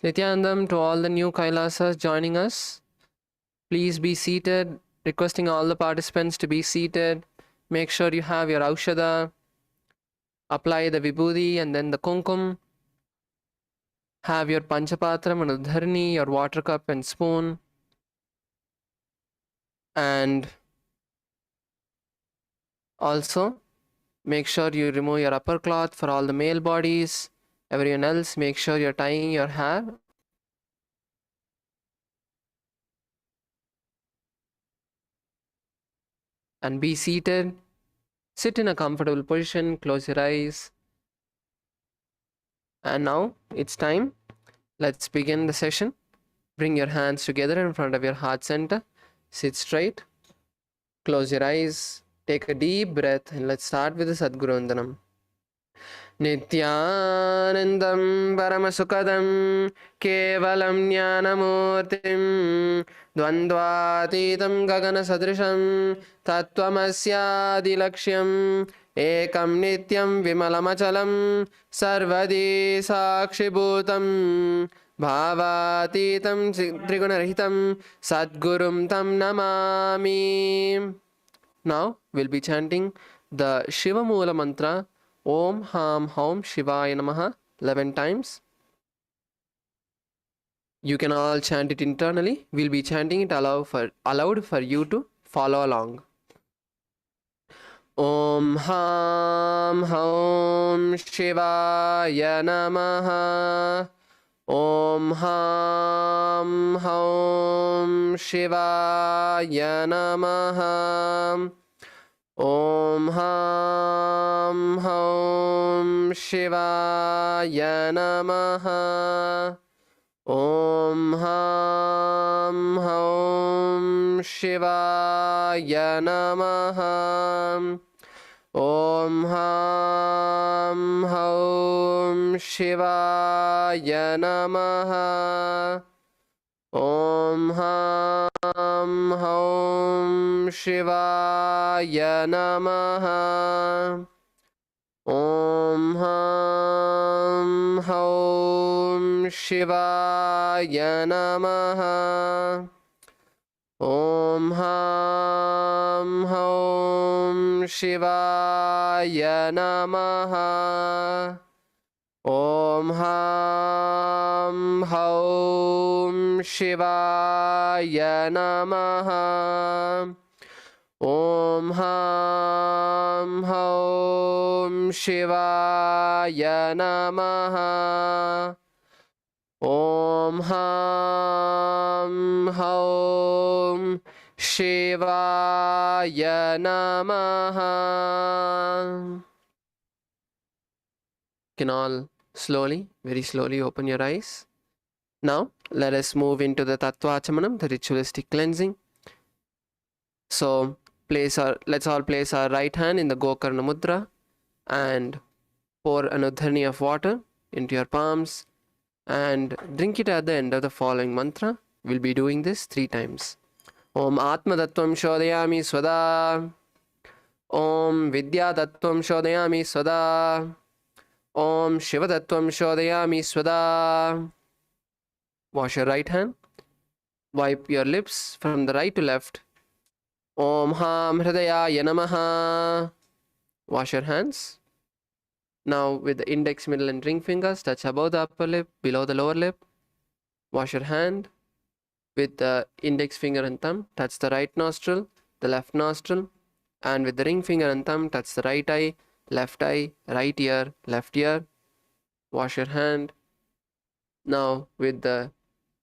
Nithyanandam to all the new Kailasas joining us. Please be seated. Requesting all the participants to be seated. Make sure you have your Aushada. Apply the Vibhuti and then the Kumkum. Have your Panchapatram and Udharni, your water cup and spoon. And also, make sure you remove your upper cloth for all the male bodies. Everyone else, make sure you're tying your hair. And be seated. Sit in a comfortable position, close your eyes. And now it's time. Let's begin the session. Bring your hands together in front of your heart center. Sit straight. Close your eyes. Take a deep breath and let's start with the Sadguru Vandanam. Nithyanandam Paramasukadam Kevalam Jnanamurtim Dvandvatitam Gagana Sadrisham Tattvamasya Laksham Ekam Nityam Vimalamachalam Sarvadi Sakshibhutam Bhavatitam Trigunarahitam Sadgurum Tam Namami. Now we'll be chanting the Shiva Mula mantra Om Ham Haum Shivaya Namaha 11 times. You can all chant it internally. We'll be chanting it allowed for you to follow along. Om Ham Haum Shivaya Namaha. Om Ham Haum Shivaya Namaha. Om Ham Haum Shivaya Namaha. Om Ham Haum Shivaya Namaha. Om Ham Haum Shivaya Namaha. Om Ham Haum Shivaya Namaha. Om Ham Haum Shivaya Namaha. Om Ham Haum Shivaya Namaha. Om Ham Haum Shivaya Namaha. Om Ham Haum Shivaya Namaha. Om Ham Haum Shivaya Namaha. Can all slowly, very slowly open your eyes. Now let us move into the Tattvachamanam, the ritualistic cleansing. So let's all place our right hand in the Gokarna Mudra and pour an udharni of water into your palms and drink it at the end of the following mantra. We'll be doing this 3 times. Om Atma Tattvam Shodayami Swada. Om Vidya Tattvam Shodayami Swada. Om Shiva Tattvam Shodayami Swada. Wash your right hand. Wipe your lips from the right to left. Om Ham Hridayaya Namaha. Wash your hands. Now with the index, middle and ring fingers, touch above the upper lip, below the lower lip. Wash your hand. With the index finger and thumb, touch the right nostril, the left nostril. And with the ring finger and thumb, touch the right eye, right ear, left ear. Wash your hand. Now with the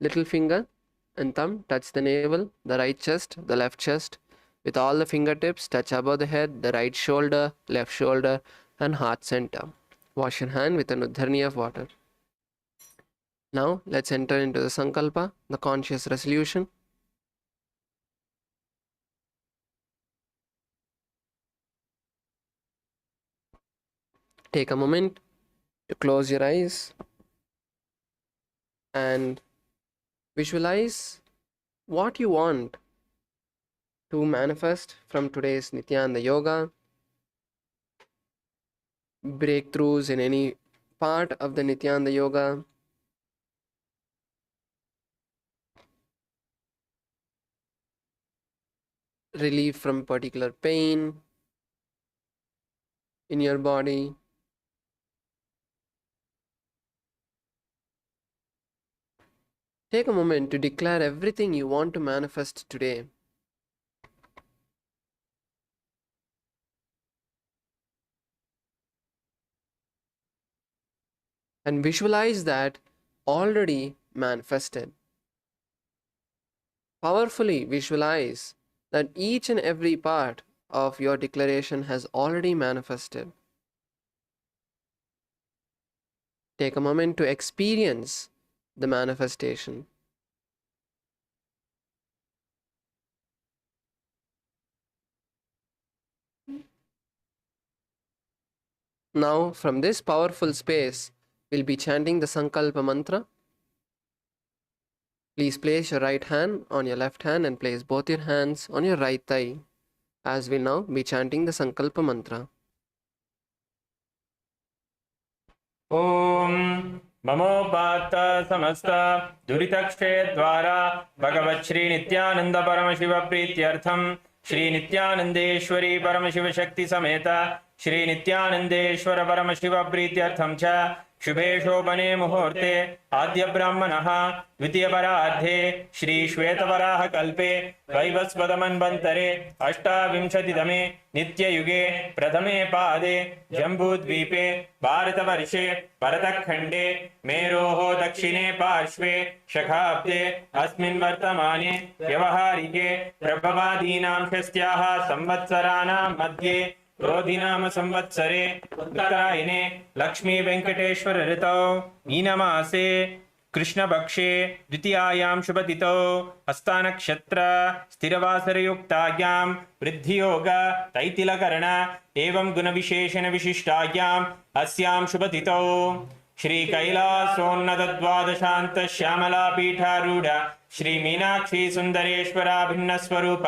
little finger and thumb, touch the navel, the right chest, the left chest. With all the fingertips, touch above the head, the right shoulder, left shoulder, and heart center. Wash your hand with an udharni of water. Now let's enter into the Sankalpa, the conscious resolution. Take a moment to close your eyes and visualize what you want to manifest from today's Nithyananda Yoga. Breakthroughs in any part of the Nithyananda Yoga. relief from particular pain in your body. Take a moment to declare everything you want to manifest today. And visualize that already manifested. Powerfully visualize that each and every part of your declaration has already manifested. Take a moment to experience the manifestation. Now, from this powerful space, we'll be chanting the Sankalpa mantra. Please place your right hand on your left hand and place both your hands on your right thigh, as we'll now be chanting the Sankalpa mantra. Om Mamopata Samasta Duritakshe Dwara Bhagavat Shri Nithyananda Paramashiva Prityartham Shri Nithyanandeshwari Paramashiva Shakti Sameta Shri Nithyanandeshwara Paramashiva Prityartham Cha शुभे शोभने मुहूर्ते आद्य ब्राह्मणः द्वितीय परार्धे श्री श्वेतवराह कल्पे वैवस्वतमन्वन्तरे अष्टाविंशतितमे नित्ययुगे प्रथमे पादे जम्बूद्वीपे भारतवर्षे भरतखण्डे मेरोः दक्षिणे पार्श्वे शखाब्दे अस्मिन् वर्तमाने व्यवहारिके प्रभवादीनां षष्ट्याः संवत्सराणां मध्ये क्रोधिनाम संवत्सरे उत्तरायणे लक्ष्मी वेंकटेश्वर ऋतौ मीनमासे कृष्णपक्षे द्वितीयायां शुभतिथौ हस्तानक्षत्र स्थिरवासरयुक्तायां वृद्धियोग तैतिलकरण एवं गुणविशेषण विशिष्टायाम् अस्यां शुभतिथौ श्री कैलासोन्नत द्वादशांत श्यामला पीठारूढ़ श्री मीनाक्षी सुंदरेश्वरा भिन्न स्वरूप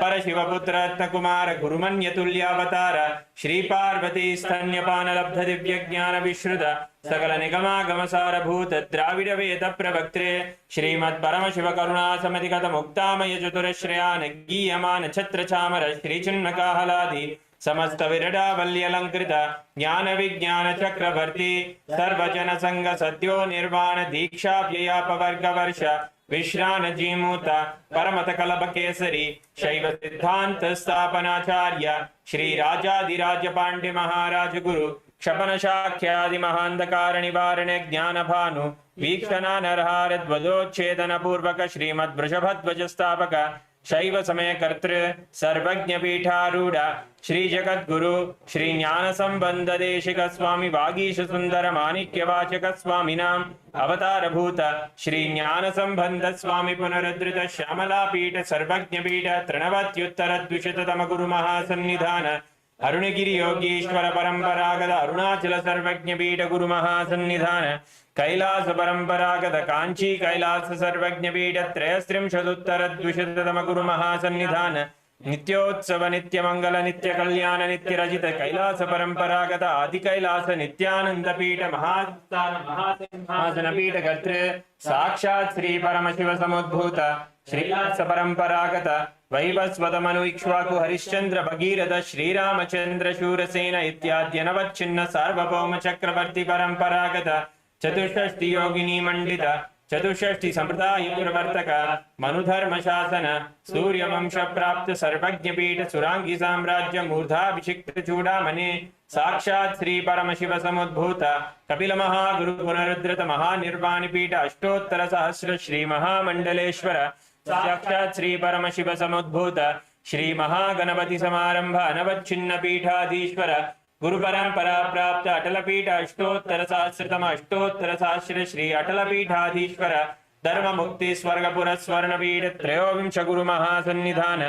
परशिवपुत्र रत्नकुमार गुरुमन्यतुल्यावतार श्री पार्वती स्तन्यपान लब्ध दिव्य ज्ञान विश्रुत सकल निगमागम सारभूत द्राविड वेद प्रवक्त्रे श्रीमत् परम शिव करुणा समधिगत मुक्तामय चतुरश्रयान गीयमान छत्र चामर श्री चिन्ह काहलादि समस्त विरडावल्यलंकृत ज्ञान विज्ञान चक्रवर्ती सर्वजन संग सद्यो निर्वाण दीक्षा व्ययापवर्ग वर्ष विश्रान जीमूत परमत कलभ केसरी शैव सिद्धांत स्थापनाचार्य श्री राजाधिराज पांड्य महाराज गुरु क्षपन शाख्यादि महांधकार निवारण ज्ञान भानु वीक्षणा नरहार ध्वजोच्छेदन पूर्वक श्रीमद् वृषभध्वज स्थापक शैव समय कर्तृ सर्वज्ञ पीठारूढ़ श्री जगद्गुरु श्री ज्ञान संबंध देशिक स्वामी वागीश सुंदर माणिक्य वाचक स्वामिनाम अवतार भूत श्री ज्ञान संबंध स्वामी पुनरुद्धृत श्यामला पीठ सर्वज्ञ पीठ तृणवत्युत्तर द्विशततम गुरु महासन्निधान अरुणगिरि योगीश्वर परंपरागत अरुणाचल सर्वज्ञ पीठ गुरु महासन्निधान कैलास परंपरागत कांची कैलास सर्वज्ञ पीठ त्रयस्त्रिंशदुत्तर द्विशततम गुरु महासन्निधान नित्योत्सव नित्य मंगल नित्य कल्याण नित्य रजित कैलास परंपरागत आदि कैलास नित्यानंद पीठ महास्थान महासिंहासन पीठ कर्तृ साक्षात् श्री परम शिव समुद्भूत श्रीलास परंपरागत वैवस्वत मनु इक्ष्वाकु हरिश्चंद्र भगीरथ श्रीरामचंद्र शूरसेन इत्याद्य नवच्छिन्न सार्वभौम चक्रवर्ती परंपरागत चतुष्षष्टि योगिनी मंडित चतुष्षष्टि संप्रदाय प्रवर्तक मनुधर्म शासन सूर्य वंश प्राप्त सर्वज्ञ पीठ सुरांगी साम्राज्य मूर्धाभिषिक्त चूड़ामणि साक्षात् श्री परम शिव समुद्भूत कपिल महागुरु पुनरुद्धृत महानिर्वाण पीठ अष्टोत्तर सहस्र श्री महामंडलेश्वर साक्षात् श्री परम शिव समुद्भूत श्री महागणपति समारंभ अनवच्छिन्न पीठाधीश्वर गुरु परंपरा प्राप्त अटल पीठ अष्टोत्तर सहस्रतम अष्टोत्तर सहस्र श्री अटल पीठाधीश्वर धर्म मुक्ति स्वर्गपुर स्वर्ण पीठ त्रयोविंश गुरु महासन्निधान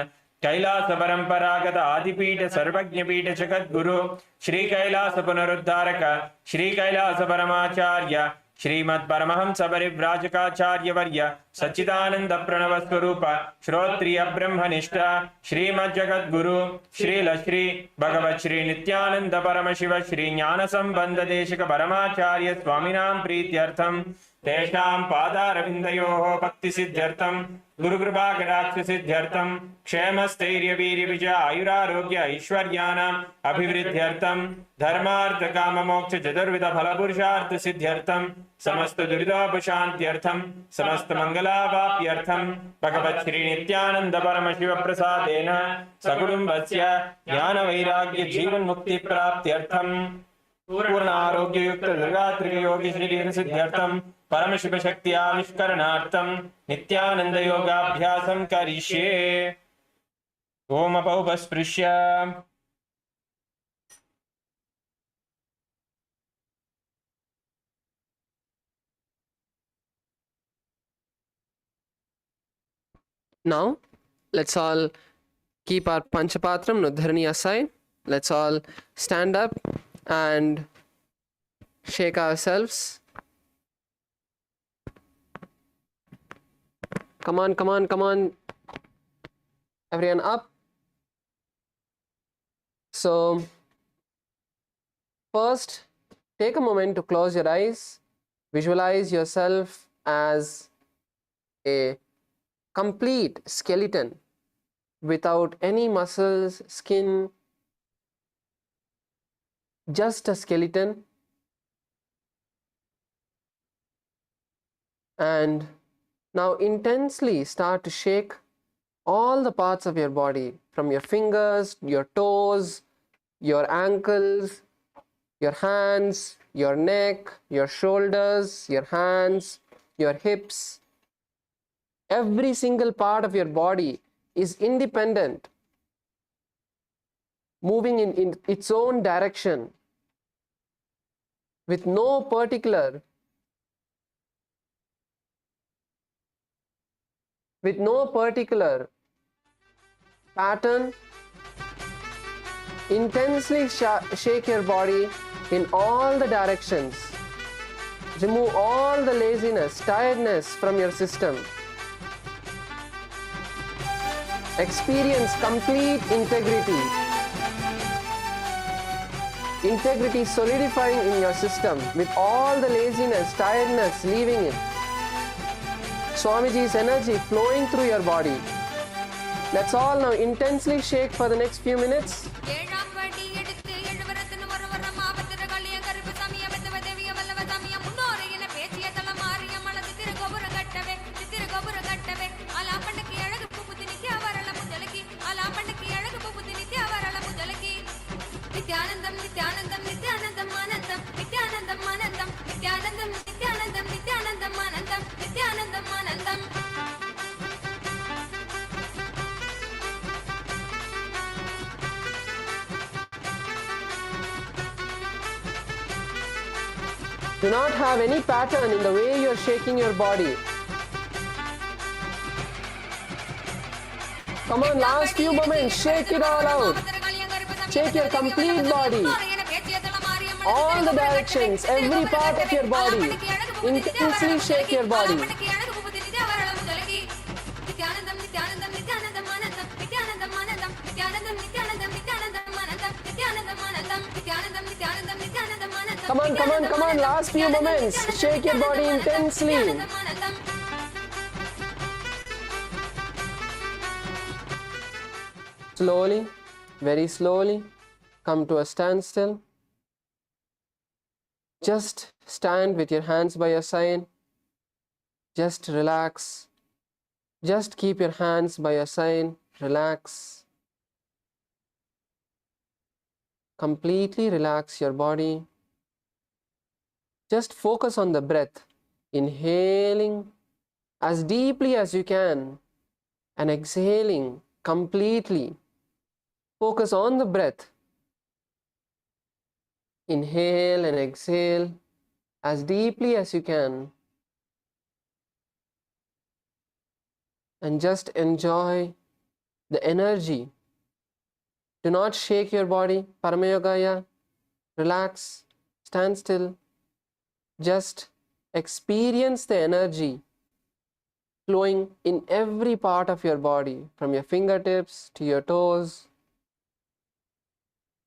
कैलास परंपरागत आदिपीठ सर्वज्ञ पीठ जगद्गुरु श्री कैलास पुनरुद्धारक श्री कैलास परमाचार्य श्रीमद् परमहंस परिव्राजकाचार्य वर्य सच्चिदानंद प्रणव स्वरूप श्रोत्रिय ब्रह्मनिष्ठा श्रीमद् जगद्गुरु श्रील श्री भगवत श्री नित्यानंद परम शिव श्री ज्ञान संबंध देशिक परमाचार्य स्वामिनां प्रीत्यर्थम तेषां पादारविन्दयोः भक्तिसिद्ध्यर्थं गुरुकृपाकटाक्षसिद्ध्यर्थं क्षेमस्थैर्यवीर्यविजय आयुरारोग्य ऐश्वर्याणाम् अभिवृद्ध्यर्थं धर्मार्थकाममोक्षचतुर्विधफलपुरुषार्थसिद्ध्यर्थं समस्तदुरितोपशान्त्यर्थं समस्तमङ्गलावाप्यर्थं भगवच्छ्रीनित्यानन्दपरमशिवप्रसादेन सकुटुम्बस्य ज्ञानवैराग्यजीवन्मुक्तिप्राप्त्यर्थं पूर्ण आरोग्ययुक्त दुर्गात्रियोगी शरीर सिद्ध्यर्थं परमशिव शक्ति आविष्करणार्थं नित्यानंद योगाभ्यासं करिष्ये। ओम अपौपस्पृश्य Now, let's all keep our Panchapatram Nudharani aside. Let's all stand up and shake ourselves. Come on, come on, come on. Everyone up. So, first, take a moment to close your eyes. Visualize yourself as a complete skeleton without any muscles, skin, just a skeleton. And now intensely start to shake all the parts of your body, from your fingers, your toes, your ankles, your hands, your neck, your shoulders, your hands, your hips. Every single part of your body is independent, moving in its own direction with no particular pattern. Intensely shake your body in all the directions. Remove all the laziness, tiredness from your system. Experience complete integrity. Integrity solidifying in your system with all the laziness, tiredness leaving it. Swamiji's energy flowing through your body. Let's all now intensely shake for the next few minutes. Nithyanandam, Nithyanandam, Nithyanandam, Anandam, Nithyanandam, Anandam, Nithyanandam, Nithyanandam, Nithyanandam, Anandam, Nithyanandam, Anandam. Do not have any pattern in the way you're shaking your body. Come on, last few moments, shake it all out. Shake your complete body. All the directions, every part of your body. Intensely shake your body. Come on, come on, come on, last few moments. Shake your body intensely. Slowly, very slowly, come to a standstill. Just stand with your hands by your side. Just relax. Just keep your hands by your side. Relax. Completely relax your body. Just focus on the breath. Inhaling as deeply as you can and exhaling completely. Focus on the breath. Inhale and exhale as deeply as you can. And just enjoy the energy. Do not shake your body. Paramayogaya. Relax. Stand still. Just experience the energy flowing in every part of your body, from your fingertips to your toes,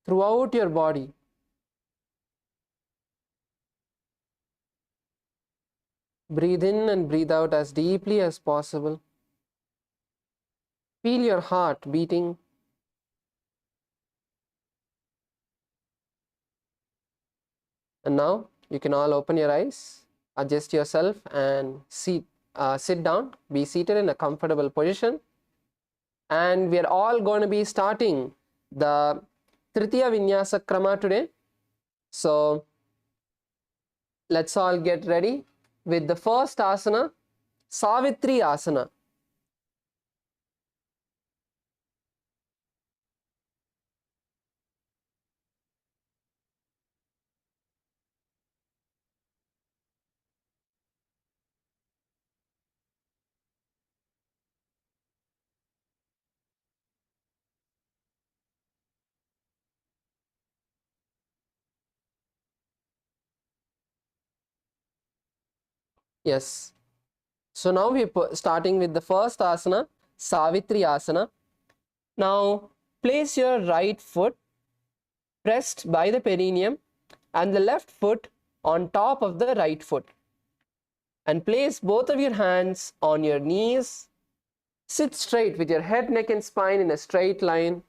throughout your body. Breathe in and breathe out as deeply as possible. Feel your heart beating. And now you can all open your eyes, adjust yourself and sit down. Be seated in a comfortable position. And we are all going to be starting the Trithiya Vinyasa Krama today. So let's all get ready with the first asana, Savitri Asana. Yes. So now we're starting with the first asana, Savitri Asana. Now place your right foot pressed by the perineum and the left foot on top of the right foot. And place both of your hands on your knees. Sit straight with your head, neck and spine in a straight line.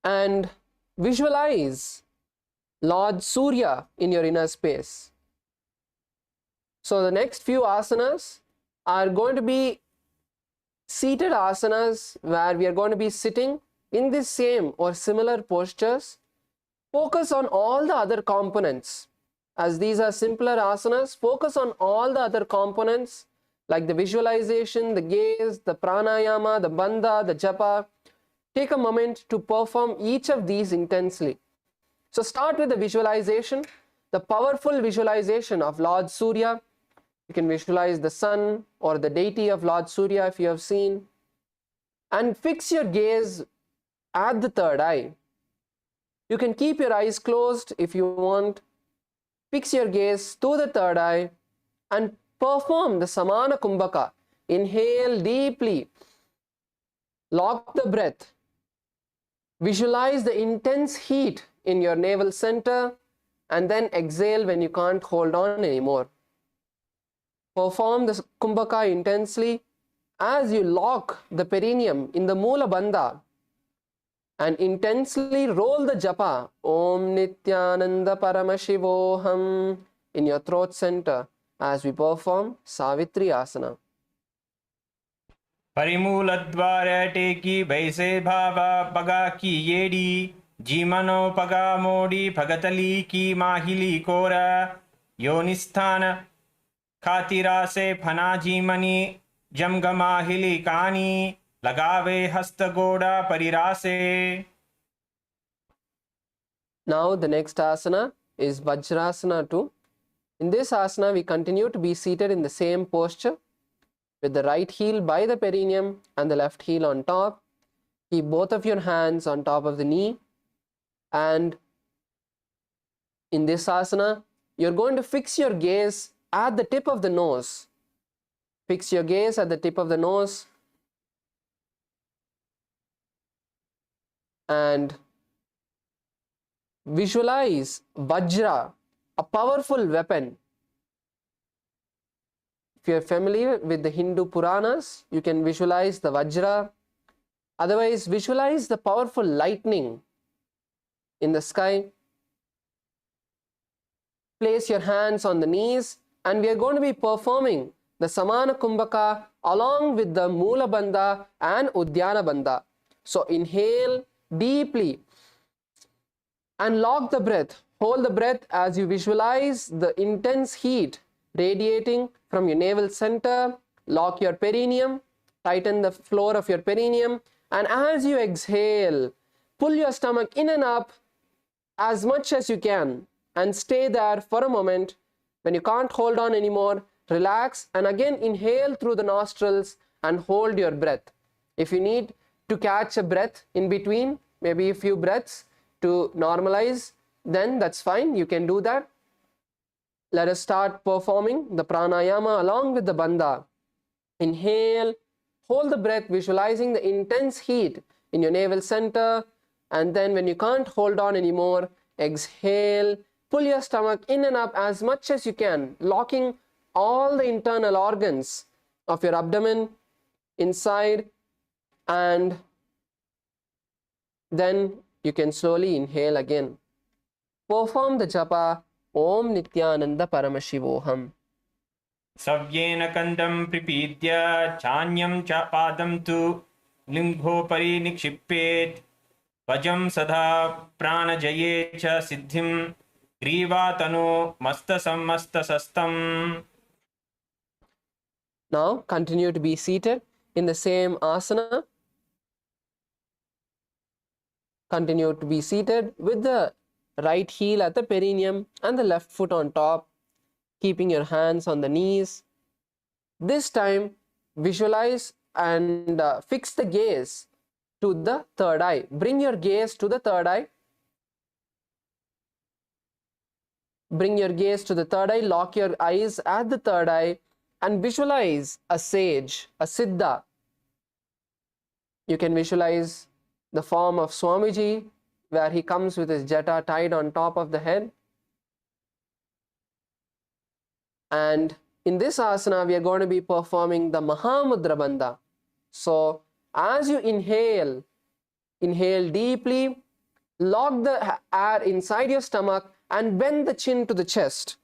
And visualize Lord Surya in your inner space. So the next few asanas are going to be seated asanas where we are going to be sitting in the same or similar postures. Focus on all the other components. As these are simpler asanas, focus on all the other components like the visualization, the gaze, the pranayama, the bandha, the japa. Take a moment to perform each of these intensely. So start with the visualization, the powerful visualization of Lord Surya. You can visualize the sun or the deity of Lord Surya if you have seen. And fix your gaze at the third eye. You can keep your eyes closed if you want. Fix your gaze to the third eye and perform the Samana Kumbhaka. Inhale deeply. Lock the breath. Visualize the intense heat in your navel center and then exhale when you can't hold on anymore. Perform the Kumbhaka intensely as you lock the perineum in the Mula Bandha and intensely roll the japa Om Nithyananda Paramashivoham in your throat center as we perform Savitri Asana. परिमूलद्वार टेकी वैसे भावा पगा की येडी जीमनो पगा मोडी भगतली की माहिली कोरा योनिस्थान खातिरा से फना जीमनी जमगमाहिली कानी लगावे हस्तगोड़ा परिरासे. Now the next asana is Vajrasana 2. In this asana we continue to be seated in the same posture with the right heel by the perineum and the left heel on top. Keep both of your hands on top of the knee. And in this asana, you're going to fix your gaze at the tip of the nose. Fix your gaze at the tip of the nose. And visualize Vajra, a powerful weapon. If you're familiar with the Hindu Puranas, you can visualize the Vajra. Otherwise, visualize the powerful lightning in the sky. Place your hands on the knees and we are going to be performing the Samana Kumbhaka along with the Mula Bandha and Udyana Bandha. So inhale deeply and lock the breath. Hold the breath as you visualize the intense heat radiating from your navel center. Lock your perineum, tighten the floor of your perineum, and as you exhale, pull your stomach in and up as much as you can and stay there for a moment. When you can't hold on anymore, relax and again inhale through the nostrils and hold your breath. If you need to catch a breath in between, maybe a few breaths to normalize, then that's fine, you can do that. Let us start performing the pranayama along with the bandha. Inhale, hold the breath, visualizing the intense heat in your navel center, and then when you can't hold on anymore, exhale pull your stomach in and up as much as you can, locking all the internal organs of your abdomen inside, and then you can slowly inhale again. Perform the japa Om Nithyananda Paramashivoham. सव्येन कण्ठं प्रपीद्य चान्यं च पादं तु लिम्भोपरि निक्षिपेत् भजं सदा प्राणजये च सिद्धिं ग्रीवातनो मस्तसंमस्तसस्तम्. Now continue to be seated in the same asana. Continue to be seated with the right heel at the perineum and the left foot on top, keeping your hands on the knees. This time, visualize and fix the gaze to the third eye. Bring your gaze to the third eye. Bring your gaze to the third eye. Lock your eyes at the third eye and visualize a sage, a siddha. You can visualize the form of Swamiji, where he comes with his jata tied on top of the head. And in this asana, we are going to be performing the Mahamudra Bandha. So, as you inhale, inhale deeply, lock the air inside your stomach and bend the chin to the chest,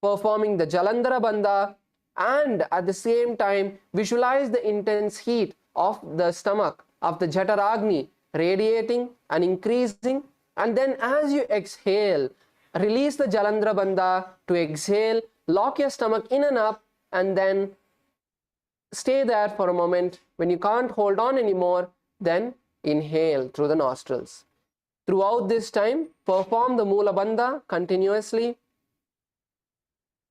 performing the Jalandhara Bandha, and at the same time, visualize the intense heat of the stomach, of the Jataragni, radiating and increasing. And then as you exhale, release the Jalandhara Bandha to exhale, lock your stomach in and up, and then stay there for a moment. When you can't hold on anymore, then inhale through the nostrils. Throughout this time, perform the Mula Bandha continuously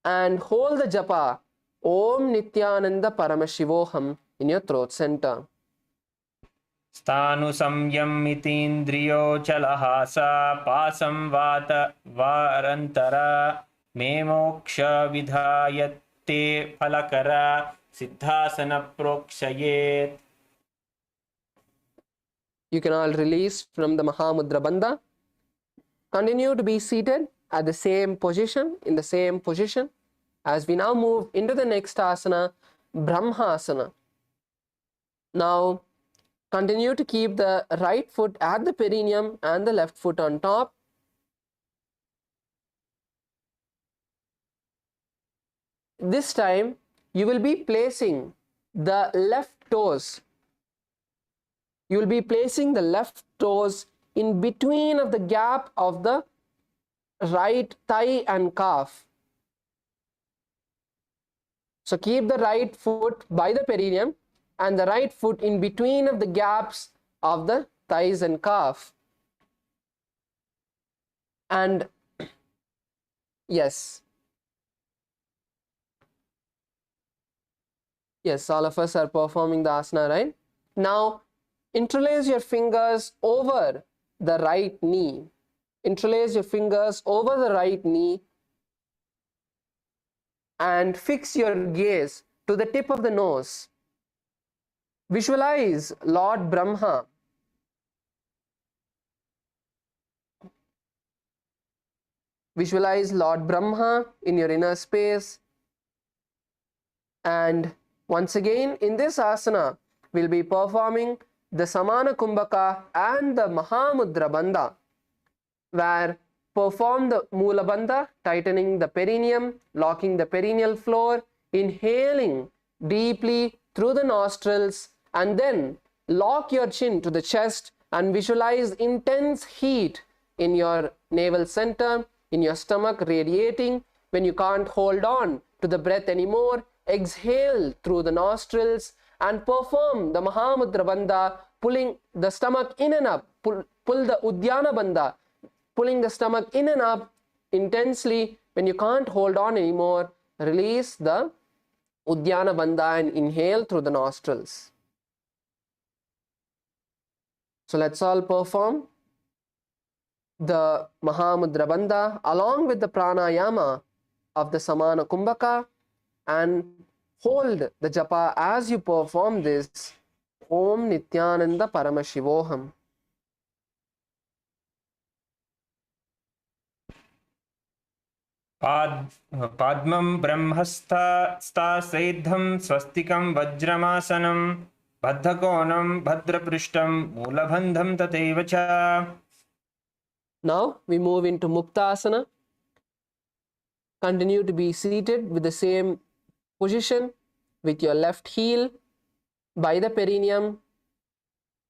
and hold the japa Om Nithyananda Paramashivoham in your throat center. स्थानु संयमितीन्द्रियो चलहासा पासं वात वारन्तरा मे मोक्ष विधायते फलकरा siddhasana प्रोक्षयेत्. You can all release from the Mahamudra Bandha. Continue to be seated at the same position, in the same position, as we now move into the next asana, Brahmasana. Now, continue to keep the right foot at the perineum and the left foot on top. This time, you will be placing the left toes. You will be placing the left toes in between of the gap of the right thigh and calf. So keep the right foot by the perineum and the right foot in between of the gaps of the thighs and calf. And yes, all of us are performing the asana, right? Now, interlace your fingers over the right knee. Interlace your fingers over the right knee and fix your gaze to the tip of the nose. Visualize Lord Brahma. Visualize Lord Brahma in your inner space. And once again, in this asana, we'll be performing the Samana Kumbhaka and the Mahamudra Bandha, where perform the Mula Bandha, tightening the perineum, locking the perineal floor, inhaling deeply through the nostrils, and then lock your chin to the chest and visualize intense heat in your navel center, in your stomach radiating. When you can't hold on to the breath anymore, exhale through the nostrils and perform the Mahamudra Bandha, pulling the stomach in and up. Pull the Uddiyana Bandha, pulling the stomach in and up intensely. When you can't hold on anymore, release the Uddiyana Bandha and inhale through the nostrils. So let's all perform the Mahamudra Bandha along with the pranayama of the Samana Kumbhaka, and hold the japa as you perform this Om Nithyananda Paramashivoham. Padmam brahmastha swastikam vajramasana baddhakonam bhadraprishtam mulabandham tateva cha. Now we move into Muktasana. Continue to be seated with the same position with your left heel by the perineum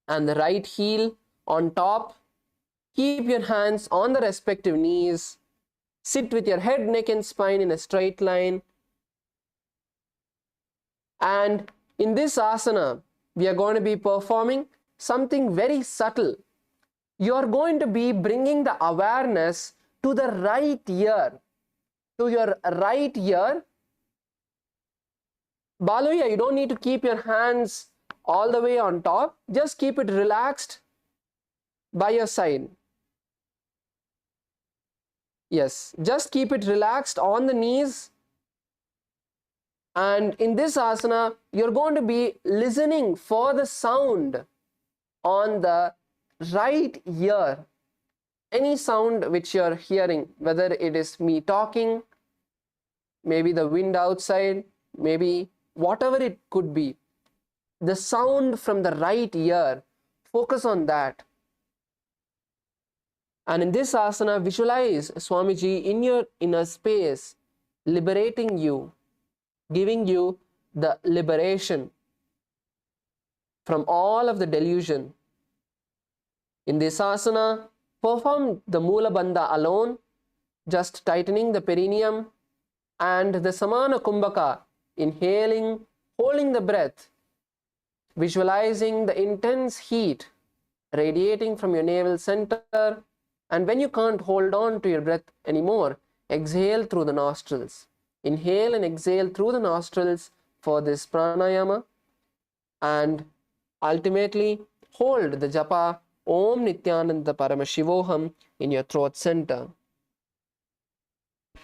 and the right heel on top. Keep your hands on the respective knees. Sit with your head, neck and spine in a straight line. And in this asana, we are going to be performing something very subtle. You are going to be bringing the awareness to the right ear. To your right ear. Baluya, you don't need to keep your hands all the way on top. Just keep it relaxed by your side. Yes, just keep it relaxed on the knees. And in this asana, you're going to be listening for the sound on the right ear. Any sound which you're hearing, whether it is me talking, maybe the wind outside, maybe whatever it could be. The sound from the right ear, focus on that. And in this asana, visualize Swamiji in your inner space, liberating you, giving you the liberation from all of the delusion. In this asana, perform the Mula Bandha alone, just tightening the perineum and the Samana Kumbhaka, inhaling, holding the breath, visualizing the intense heat radiating from your navel center. And when you can't hold on to your breath anymore, exhale through the nostrils. Inhale and exhale through the nostrils for this pranayama. And ultimately, hold the japa Om Nithyananda Paramashivoham in your throat center.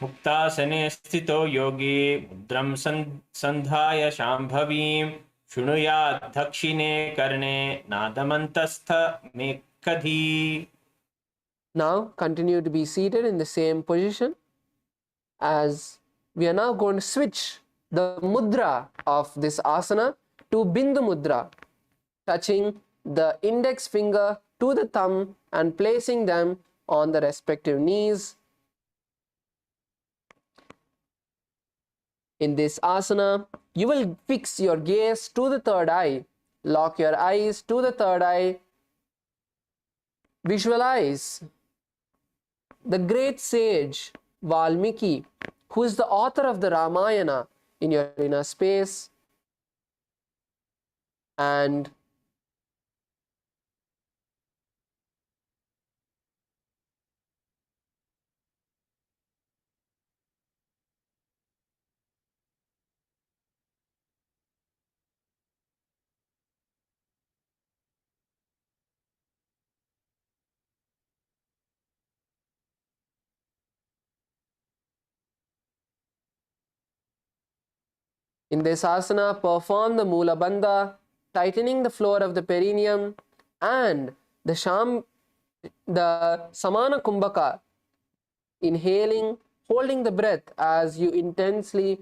Muktasane sthito yogi mudram sandhaya shambhavim shunuyat dakshine karne nadamantastha mekkadhi. Now continue to be seated in the same position, as we are now going to switch the mudra of this asana to Bindu Mudra, touching the index finger to the thumb and placing them on the respective knees. In this asana, you will fix your gaze to the third eye, lock your eyes to the third eye, visualize the great sage Valmiki, who is the author of the Ramayana, in your inner space. And in this asana, perform the Mula Bandha, tightening the floor of the perineum and the Samana Kumbhaka, inhaling, holding the breath as you intensely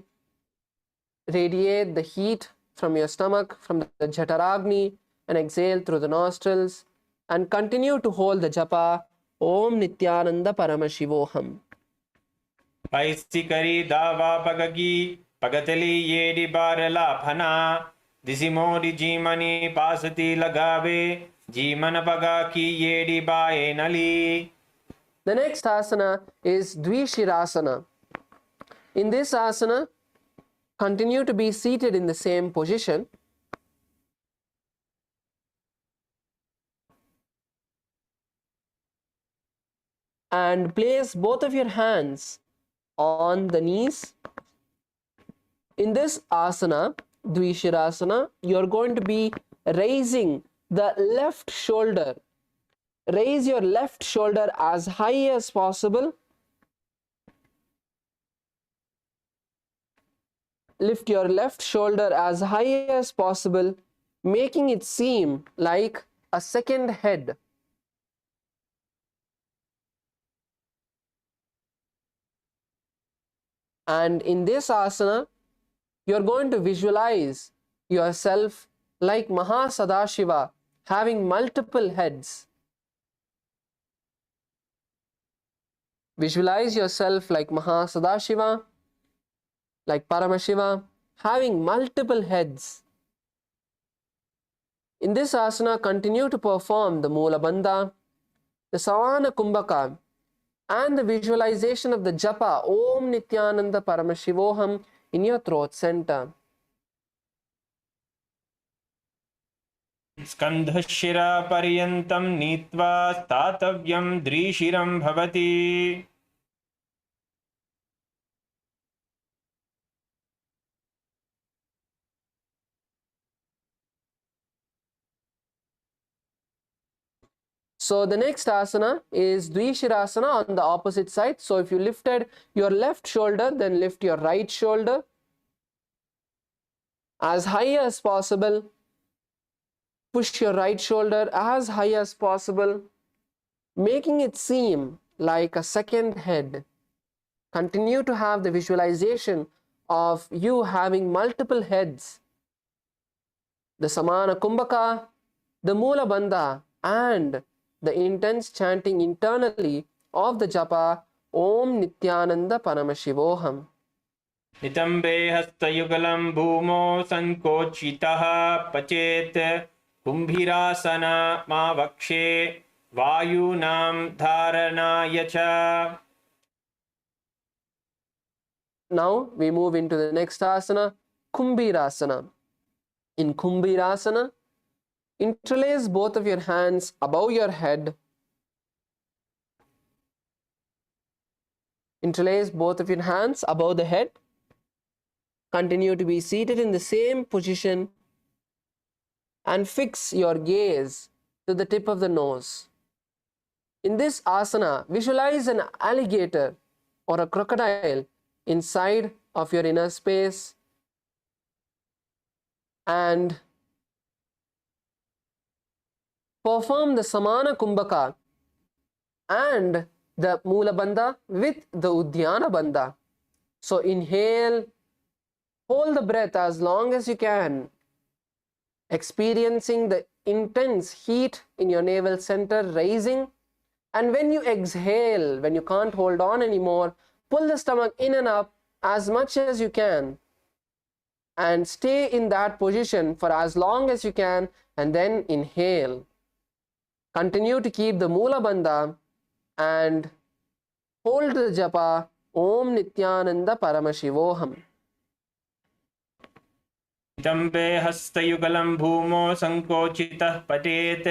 radiate the heat from your stomach, from the Jataragni, and exhale through the nostrils, and continue to hold the japa Om Nithyananda Paramashivoham. Paisikari dava pagagi pagatali yedi barala phana disimodi jimani pasati lagave jimana pagaki yedi bae nali. The next asana is Dvishirasana. In this asana, continue to be seated in the same position. And place both of your hands on the knees. In this asana, Dvishirasana, you are going to be raising the left shoulder. Raise your left shoulder as high as possible. Lift your left shoulder as high as possible, making it seem like a second head. And in this asana, you're going to visualize yourself like Mahasadashiva, having multiple heads. Visualize yourself like Mahasadashiva, like Paramashiva, having multiple heads. In this asana, continue to perform the Mula Bandha, the Savana Kumbhaka, and the visualization of the japa Om Nithyananda Paramashivoham in your throat center. स्कन्धशिरा पर्यन्तं नीत्वा स्थातव्यं द्विशिरं भवति. So the next asana is Dvishirasana on the opposite side. So if you lifted your left shoulder, then lift your right shoulder as high as possible. Push your right shoulder as high as possible, making it seem like a second head. Continue to have the visualization of you having multiple heads. The Samana Kumbhaka, the Mula Bandha, and the intense chanting internally of the japa Om Nithyananda Paramashivoham. नितम्बे हस्तयुगलं भूमौ संकोचितः पचेत् कुम्भीरासनमावक्षे वायूनां धारणाय च. Now we move into the next asana, Kumbhirasana. In Kumbhirasana, interlace both of your hands above your head. Interlace both of your hands above the head. Continue to be seated in the same position and fix your gaze to the tip of the nose. In this asana, visualize an alligator or a crocodile inside of your inner space and perform the Samana Kumbhaka and the Mula Bandha with the Udyana Bandha. So inhale, hold the breath as long as you can, experiencing the intense heat in your navel center rising. And when you exhale, when you can't hold on anymore, pull the stomach in and up as much as you can and stay in that position for as long as you can, and then inhale. Continue to keep the Mula Bandha and hold the japa Om Nithyananda Paramashivoham. नितम्बे हस्तयुगलं भूमौ संकोचितः पतेत्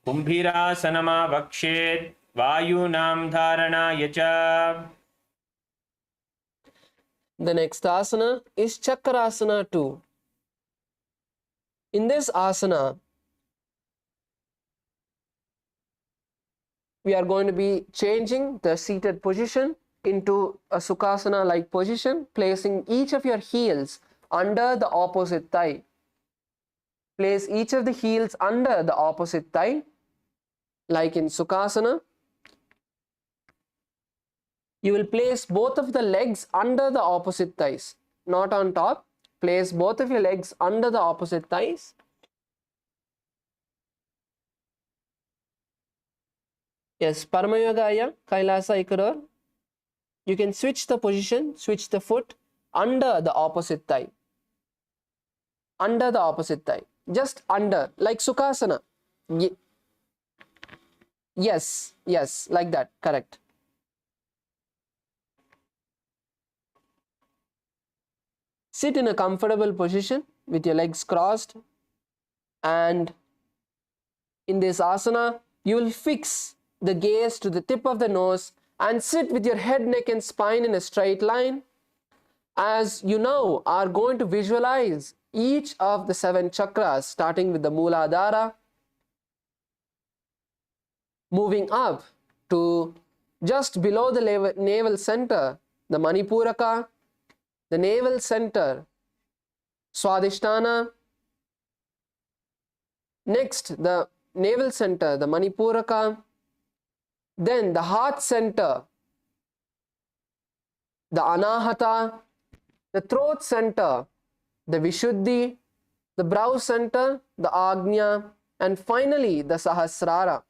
कुम्भीरासनमावक्षेत् वायूनां धारणाय च. The next asana is Chakrasana 2. In this asana, we are going to be changing the seated position into a Sukhasana like position, placing each of your heels under the opposite thigh. Place each of the heels under the opposite thigh, like in Sukhasana. You will place both of the legs under the opposite thighs, not on top. Place both of your legs under the opposite thighs. Yes, Paramayogaya, Kailasa Ikaror. You can switch the position, switch the foot under the opposite thigh. Under the opposite thigh. Just under, like Sukhasana. Yes, yes, like that, correct. Sit in a comfortable position with your legs crossed, and in this asana, you will fix the gaze to the tip of the nose and sit with your head, neck and spine in a straight line, as you now are going to visualize each of the 7 chakras, starting with the Mooladhara, moving up to just below the navel center, the Manipuraka, the navel center, Swadhisthana, next the navel center, the Manipuraka, then the heart center, the Anahata, the throat center, the Vishuddhi, the brow center, the Agnya, and finally the Sahasrara.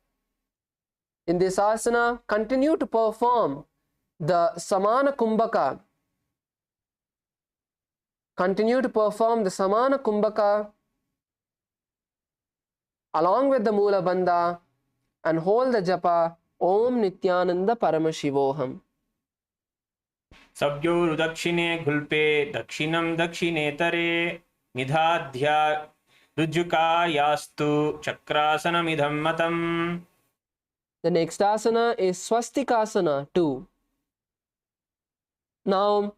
In this asana, continue to perform the Samana Kumbhaka. Continue to perform the Samana Kumbhaka along with the Mula Bandha and hold the japa Om Nithyananda Paramashivoham. सव्योरुदक्षिणे घुल्पे दक्षिणं दक्षिणेतरे निधाध्या ऋजुकायास्तु चक्रासनमिदं मतम्. The next asana is Swastikasana 2. Now,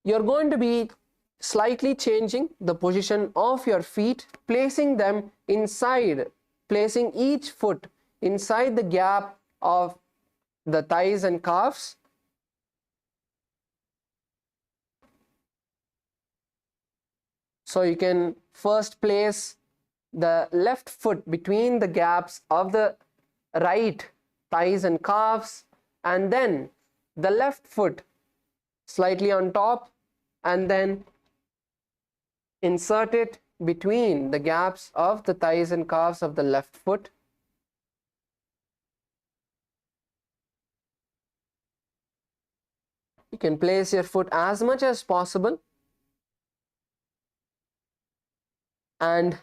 you're going to be slightly changing the position of your feet, placing them inside, placing each foot inside the gap of the thighs and calves. So you can first place the left foot between the gaps of the right thighs and calves, and then the left foot slightly on top, and then insert it between the gaps of the thighs and calves of the left foot. You can place your foot as much as possible and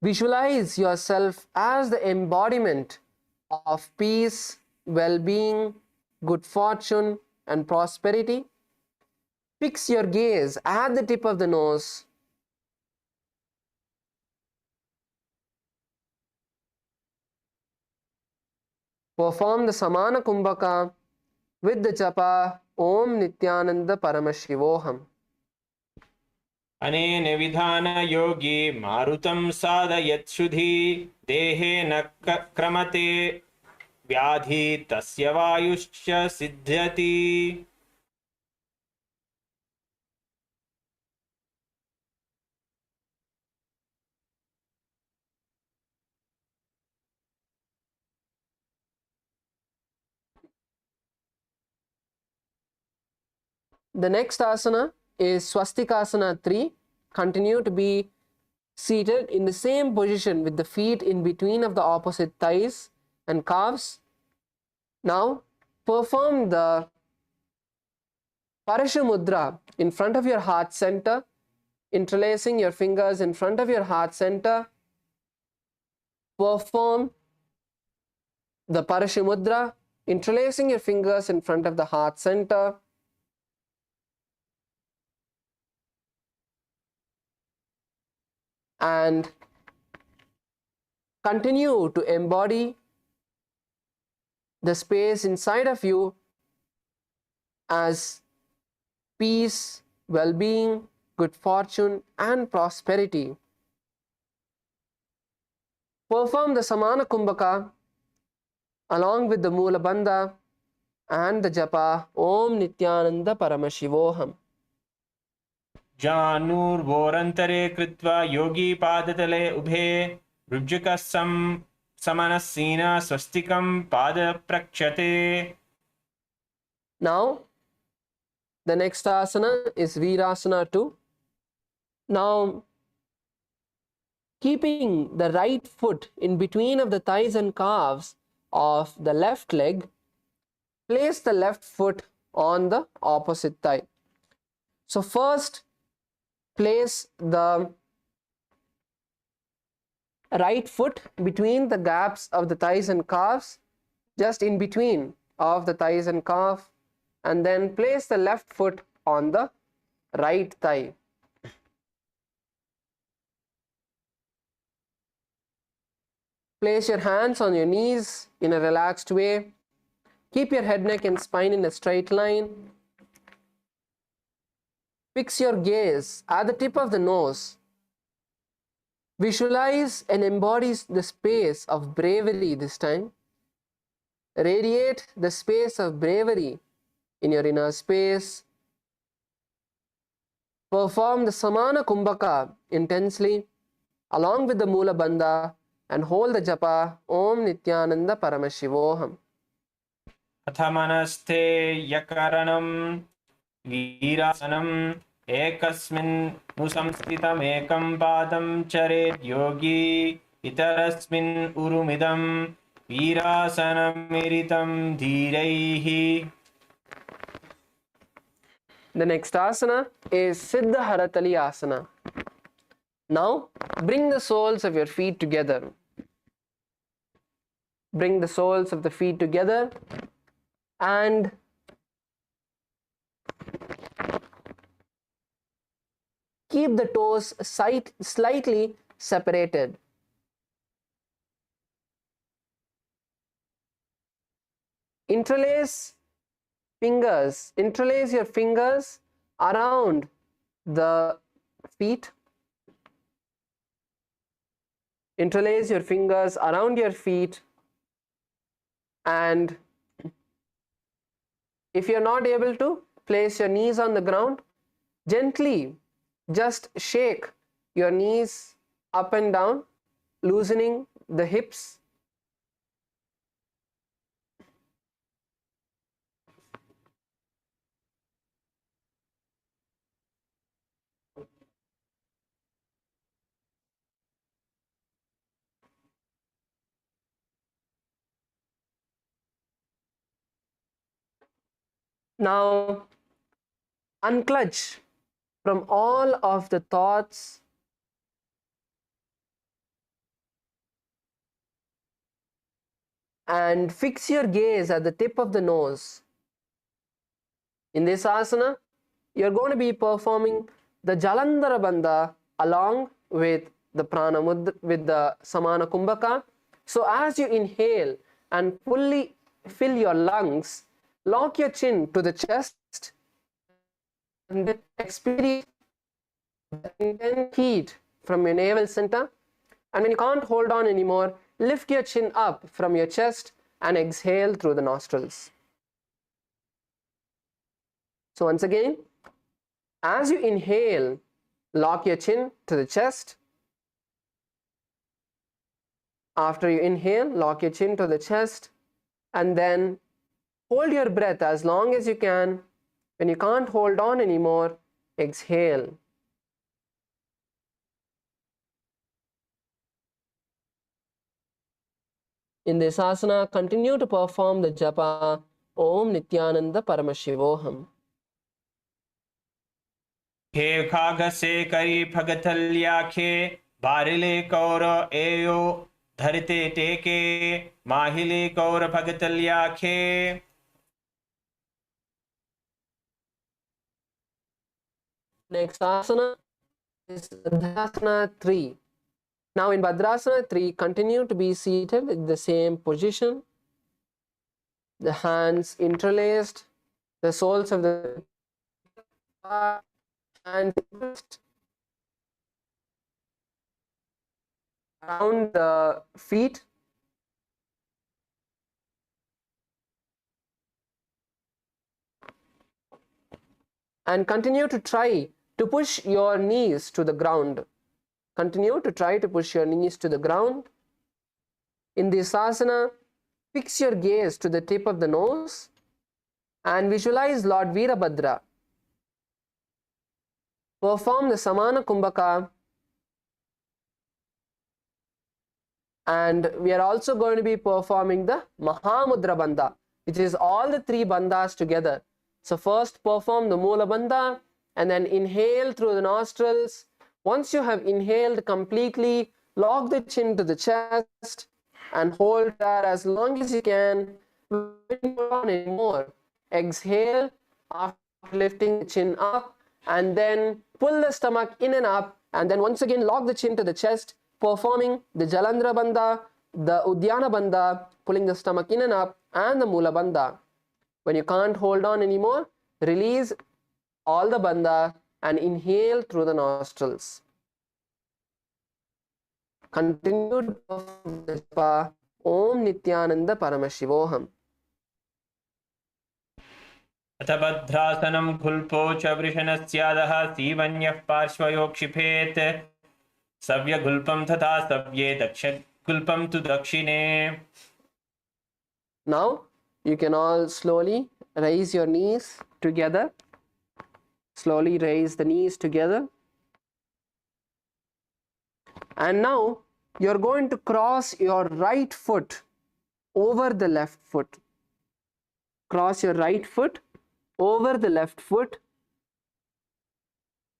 visualize yourself as the embodiment of peace, well-being, good fortune, and prosperity. Fix your gaze at the tip of the nose. Perform the Samana Kumbhaka with the japa Om Nithyananda Paramashivoham. अनेन विधान योगी मारुतं साधयत्सुधि देहे न क्रमते व्याधि तस्य वायुश्च सिद्ध्यति. The next asana is Swastikasana 3. Continue to be seated in the same position with the feet in between of the opposite thighs and calves. Now perform the Parashu Mudra in front of your heart center, interlacing your fingers in front of your heart center. Perform the Parashu Mudra, interlacing your fingers in front of the heart center. And continue to embody the space inside of you as peace, well-being, good fortune, and prosperity. Perform the Samana Kumbhaka along with the Mula Bandha and the japa Om Nithyananda Paramashivoham. जानूर्वोरन्तरे कृत्वा योगी पादतले उभे ऋजुकः समनस्सीन स्वस्तिकं पादप्रक्षते. Now, the next asana is Virasana 2. Now, keeping the right foot in between of the thighs and calves of the left leg, place the left foot on the opposite thigh. So first, place the right foot between the gaps of the thighs and calves, just in between of the thighs and calf, and then place the left foot on the right thigh. Place your hands on your knees in a relaxed way. Keep your head, neck, and spine in a straight line. Fix your gaze at the tip of the nose. Visualize and embody the space of bravery this time. Radiate the space of bravery in your inner space. Perform the Samana Kumbhaka intensely along with the Mula Bandha and hold the japa Om Nithyananda Paramashivoham. अथ मनस्थे यकरणं वीरासनम् एकस्मिन् संस्थितमेकं पादं चरेद् योगी इतरस्मिन् उरुमिदं वीरासनमिरितं धीरैः. The next asana is Siddha Haratali Asana. Now bring the soles of your feet together. Bring the soles of the feet together and keep the toes slightly separated. Interlace your fingers around the feet. Interlace your fingers around your feet, and if you're not able to place your knees on the ground, gently just shake your knees up and down, loosening the hips. Now unclutch from all of the thoughts and fix your gaze at the tip of the nose. In this asana, you're going to be performing the Jalandhara Bandha along with the Prana Mudra, with the Samana Kumbhaka. So as you inhale and fully fill your lungs, lock your chin to the chest and then experience the intense heat from your navel center. And when you can't hold on anymore, lift your chin up from your chest and exhale through the nostrils. So once again, as you inhale, lock your chin to the chest. After you inhale, lock your chin to the chest and then hold your breath as long as you can. When you can't hold on anymore, exhale. In this asana, continue to perform the japa Om Nithyananda Paramashivoham. हे खागसे करी फगथल्याखे बारिले कौर एयो धरते टेके माहिले Kaur फगथल्याखे. Next asana is Bhadrasana 3. Now in Bhadrasana 3, continue to be seated in the same position. The hands interlaced, the soles of the hands around the feet. And continue to try to push your knees to the ground. Continue to try to push your knees to the ground. In this asana, fix your gaze to the tip of the nose and visualize Lord Veerabhadra. Perform the Samana Kumbhaka, and we are also going to be performing the Mahamudra Bandha, which is all the three bandhas together. So first perform the Mula Bandha and then inhale through the nostrils. Once you have inhaled completely, lock the chin to the chest and hold that as long as you can. On anymore. Exhale after lifting the chin up and then pull the stomach in and up, and then once again lock the chin to the chest, performing the Jalandhara Bandha, the Udyana Bandha, pulling the stomach in and up, and the Mula Bandha. When you can't hold on anymore, release all the bandha and inhale through the nostrils. Continue to perform the japa Om Nithyananda Paramashivoham. अथ भद्रासनं कुल्पो च वृषणस्यादः सीवन्यः पार्श्वयो क्षिपेत् सव्यगुल्पं तथा सव्ये दक्षगुल्पं तु दक्षिणे. Now You can all slowly raise your knees together. Slowly raise the knees together. And now you're going to cross your right foot over the left foot. Cross your right foot over the left foot.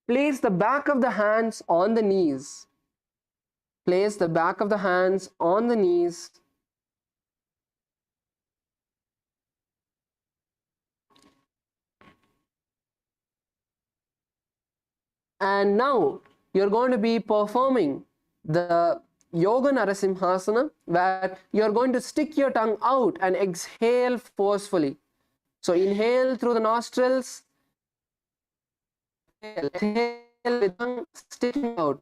Place the back of the hands on the knees. Place the back of the hands on the knees. And now you're going to be performing the Yoga Narasimhasana, where you're going to stick your tongue out and exhale forcefully. So inhale through the nostrils, exhale with tongue sticking out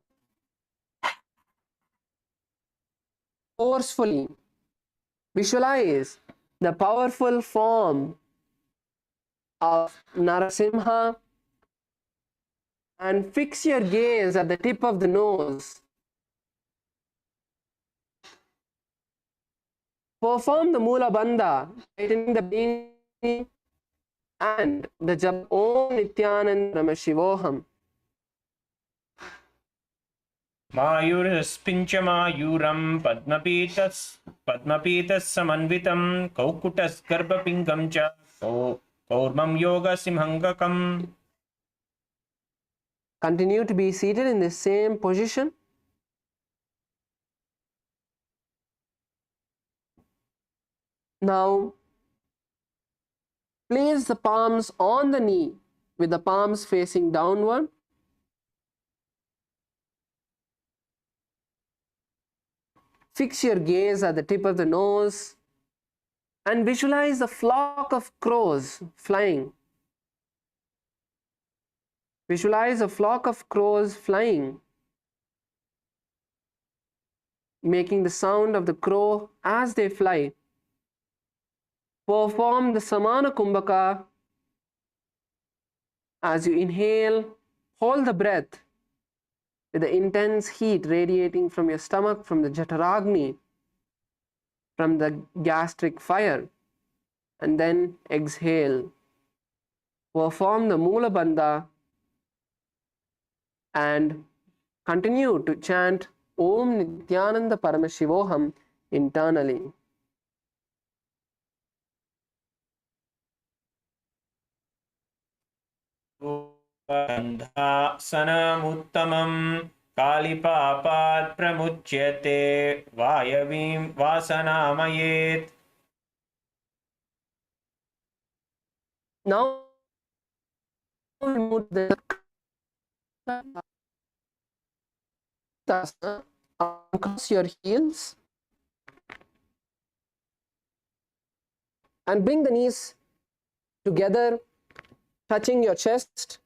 forcefully. Visualize the powerful form of Narasimha and fix your gaze at the tip of the nose. Perform the Mula Bandha, tightening the beginning and the jap Om Nithyananda Krama Shivoham. मायूरस्पिञ्चमायूरं पद्मपीतः समन्वितं कौकुटस्गर्भपिङ्गं च कौर्मं योगसिंहङ्गकम्. Continue to be seated in the same position. Now, place the palms on the knee with the palms facing downward. Fix your gaze at the tip of the nose and visualize a flock of crows flying. Visualize a flock of crows flying, making the sound of the crow as they fly. Perform the Samana Kumbhaka. As you inhale, hold the breath with the intense heat radiating from your stomach, from the Jataragni, from the gastric fire, and then exhale. Perform the Mula Bandha and continue to chant Om Nithyananda Paramashivoham internally. बन्धासनमुत्तमं कालिपापात् प्रमुच्यते वायवीं वासनामयेत्. Now move the across your heels and bring the knees together, touching your chest,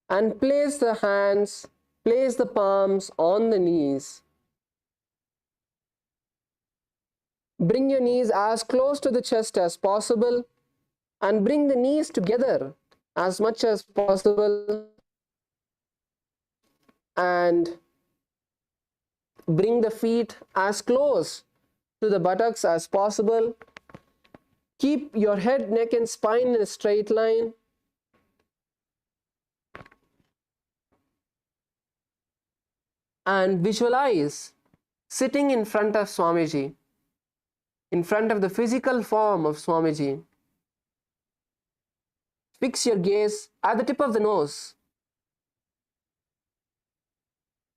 and place the hands, place the palms on the knees. Bring your knees as close to the chest as possible and bring the knees together as much as possible and bring the feet as close to the buttocks as possible. Keep your head, neck and spine in a straight line. And visualize sitting in front of Swamiji, in front of the physical form of Swamiji. Fix your gaze at the tip of the nose.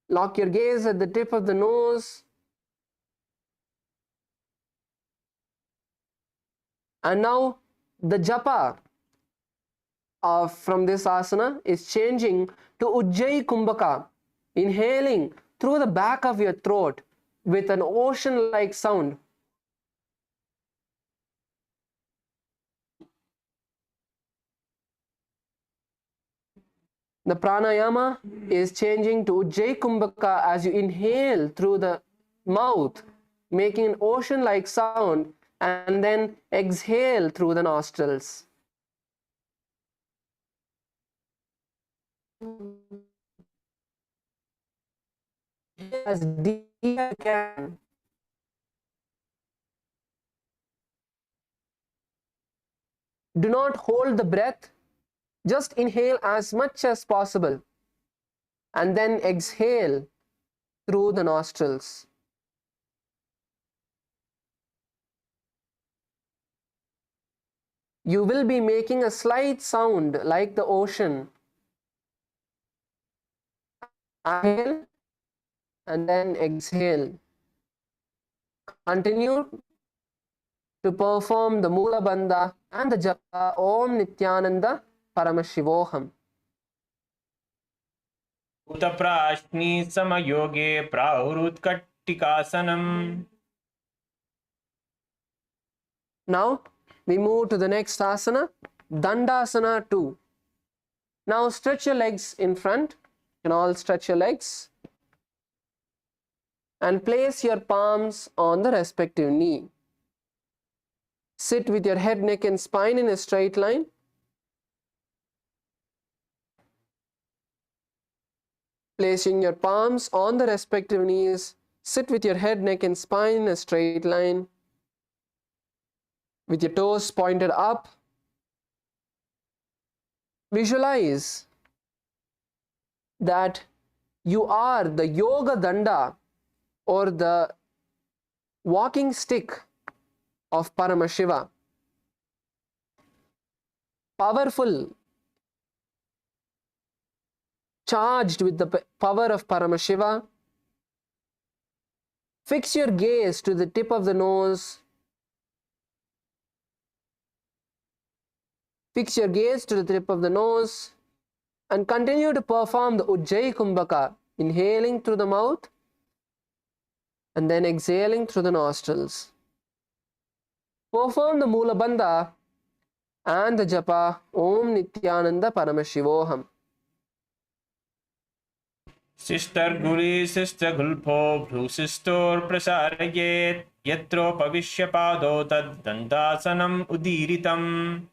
Lock your gaze at the tip of the nose. And now the japa from this asana is changing to Ujjayi Kumbhaka, inhaling through the back of your throat with an ocean-like sound. The pranayama is changing to Ujjayi Kumbhaka as you inhale through the mouth, making an ocean-like sound, and then exhale through the nostrils. As deep as you can. Do not hold the breath. Just inhale as much as possible and then exhale through the nostrils. You will be making a slight sound like the ocean. Inhale and then exhale. Continue to perform the Mula Bandha and the Japa Om Nithyananda Paramashivoham. Utaprashni samayoge prahurutkattikasanam. Now we move to the next asana, Dandasana 2. Now stretch your legs in front. You can all stretch your legs. And place your palms on the respective knee. Sit with your head, neck and spine in a straight line. Placing your palms on the respective knees, sit with your head, neck and spine in a straight line. With your toes pointed up. Visualize that you are the Yoga Danda or the walking stick of Paramashiva. Powerful, charged with the power of Paramashiva. Fix your gaze to the tip of the nose. Fix your gaze to the tip of the nose and continue to perform the Ujjayi Kumbhaka, inhaling through the mouth and then exhaling through the nostrils. Perform the Mula Bandha and the Japa Om Nithyananda Paramashivoham. Sister Guri Sister Gulpo Bhu Sistor Prasarayet Yatro Pavishya Pado Tad Dandasanam Udiritam.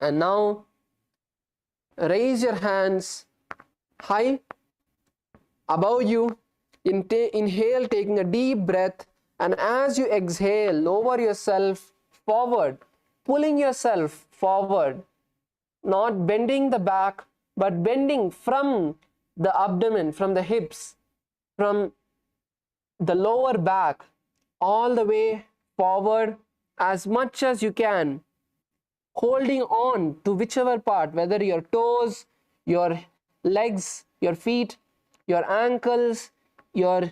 And now raise your hands high above you. Inhale, taking a deep breath, and as you exhale, lower yourself forward, pulling yourself forward, not bending the back, but bending from the abdomen, from the hips, from the lower back, all the way forward as much as you can, holding on to whichever part, whether your toes, your legs, your feet, your ankles, your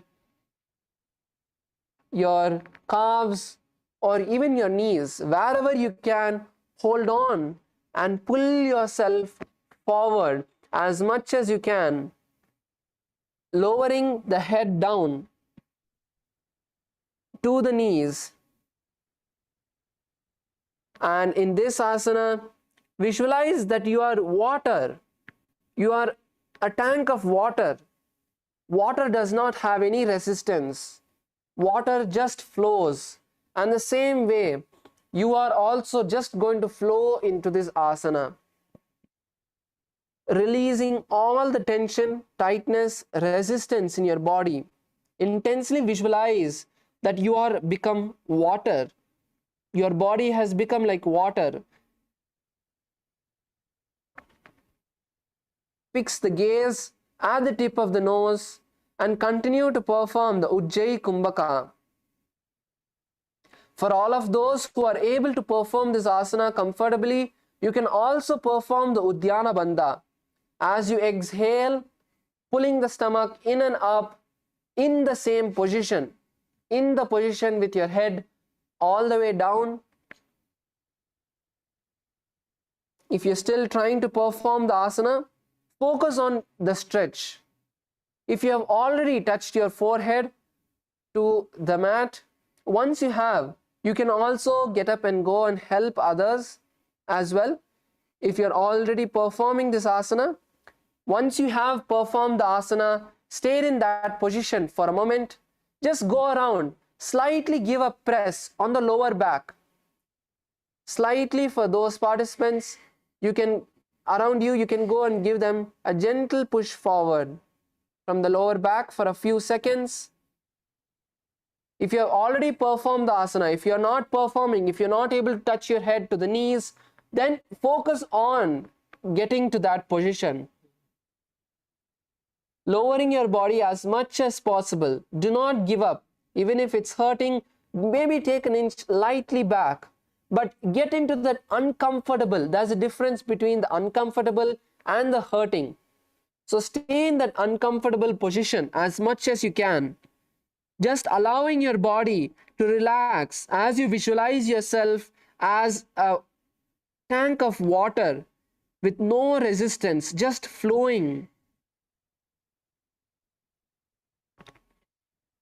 calves, or even your knees, wherever you can, hold on and pull yourself forward as much as you can, lowering the head down to the knees. And in this asana, visualize that you are water. You are a tank of water. Water does not have any resistance. Water just flows. And the same way, you are also just going to flow into this asana, releasing all the tension, tightness, resistance in your body. Intensely visualize that you are become water. Your body has become like water. Fix the gaze at the tip of the nose and continue to perform the Ujjayi Kumbhaka. For all of those who are able to perform this asana comfortably, you can also perform the Uddiyana Bandha. As you exhale, pulling the stomach in and up in the same position, in the position with your head all the way down. If you're still trying to perform the asana, focus on the stretch. If you have already touched your forehead to the mat, once you have, you can also get up and go and help others as well. If you're already performing this asana, once you have performed the asana, stay in that position for a moment. Just go around, slightly give a press on the lower back. Slightly for those participants, you can, around you, you can go and give them a gentle push forward from the lower back for a few seconds. If you have already performed the asana, if you are not performing, if you're not able to touch your head to the knees, then focus on getting to that position. Lowering your body as much as possible. Do not give up. Even if it's hurting, maybe take an inch lightly back. But get into that uncomfortable. There's a difference between the uncomfortable and the hurting. So stay in that uncomfortable position as much as you can. Just allowing your body to relax as you visualize yourself as a tank of water with no resistance, just flowing.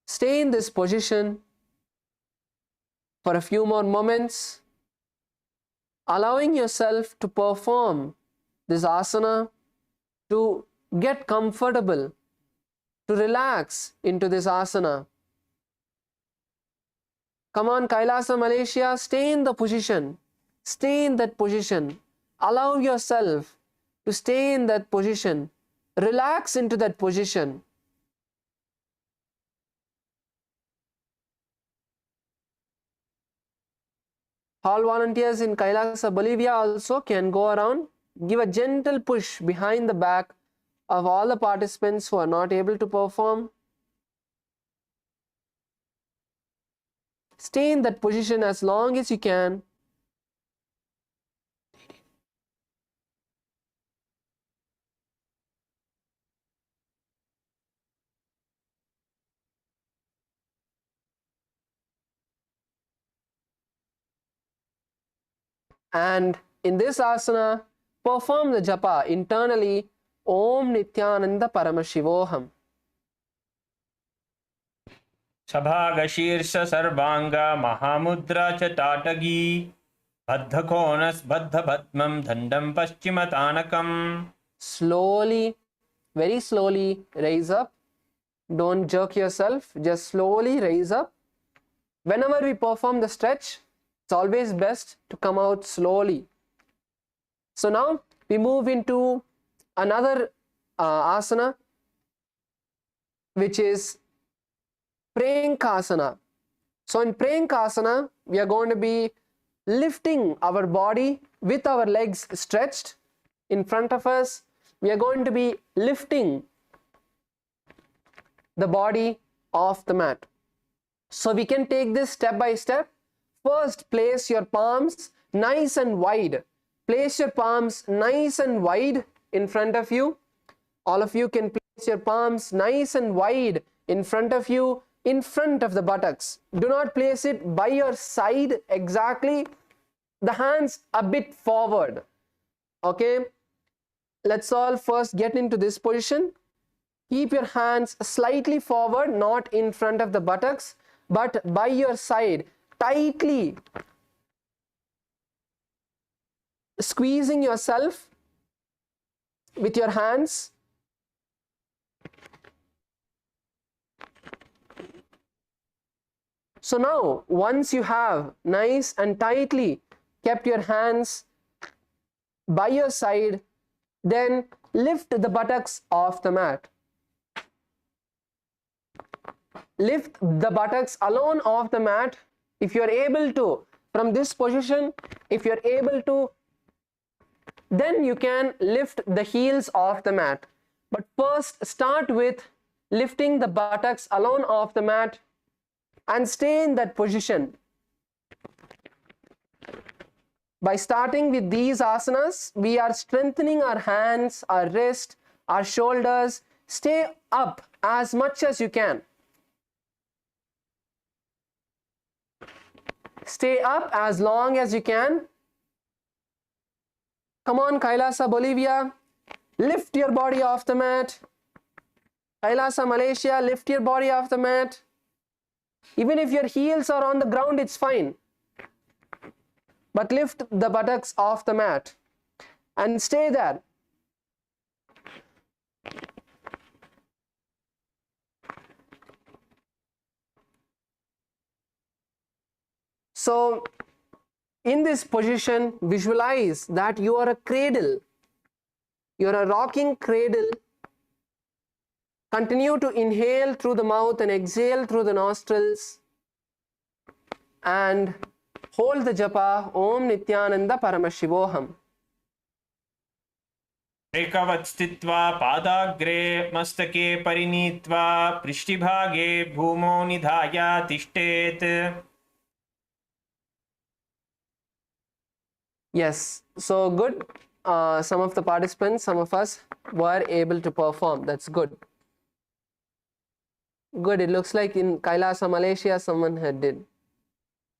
Stay in this position for a few more moments, allowing yourself to perform this asana, to get comfortable, to relax into this asana. Come on, Kailasa, Malaysia, stay in the position. Stay in that position. Allow yourself to stay in that position. Relax into that position. All volunteers in Kailasa, Bolivia also can go around, give a gentle push behind the back of all the participants who are not able to perform. Stay in that position as long as you can. And in this asana, perform the japa internally. Om Nithyananda Paramashivoham. सभागशीर्ष सर्वांग महामुद्रा च ताटगी बद्धकोणस बद्धपद्मं दंडं पश्चिमतानकम्. Slowly, very slowly raise up. Don't jerk yourself, just slowly raise up. Whenever we perform the stretch, it's always best to come out slowly. So now we move into another asana, which is Prankasana. So in Prankasana, we are going to be lifting our body with our legs stretched in front of us. We are going to be lifting the body off the mat. So we can take this step by step. First, place your palms nice and wide. Place your palms nice and wide in front of you. All of you can place your palms nice and wide in front of you, in front of the buttocks. Do not place it by your side exactly. The hands a bit forward. Okay, let's all first get into this position. Keep your hands slightly forward, not in front of the buttocks, but by your side, tightly squeezing yourself with your hands. So now, once you have nice and tightly kept your hands by your side, then lift the buttocks off the mat. Lift the buttocks alone off the mat. If you're able to, from this position, if you're able to, then you can lift the heels off the mat. But first, start with lifting the buttocks alone off the mat and stay in that position. By starting with these asanas, we are strengthening our hands, our wrist, our shoulders. Stay up as much as you can. Stay up as long as you can. Come on, Kailasa, Bolivia. Lift your body off the mat. Kailasa, Malaysia, lift your body off the mat. Even if your heels are on the ground, it's fine. But lift the buttocks off the mat and stay there. So, in this position, visualize that you are a cradle. You are a rocking cradle. Continue to inhale through the mouth and exhale through the nostrils. And Hold the japa Om Nithyananda Paramashivoham. एकवत् स्थित्वा पादाग्रे मस्तके परिनीत्वा पृष्ठभागे भूमौ निधाय तिष्ठेत्. Yes, so good. Some of the participants, some of us were able to perform. That's good. Good. It looks like in Kailasa, Malaysia, someone had did.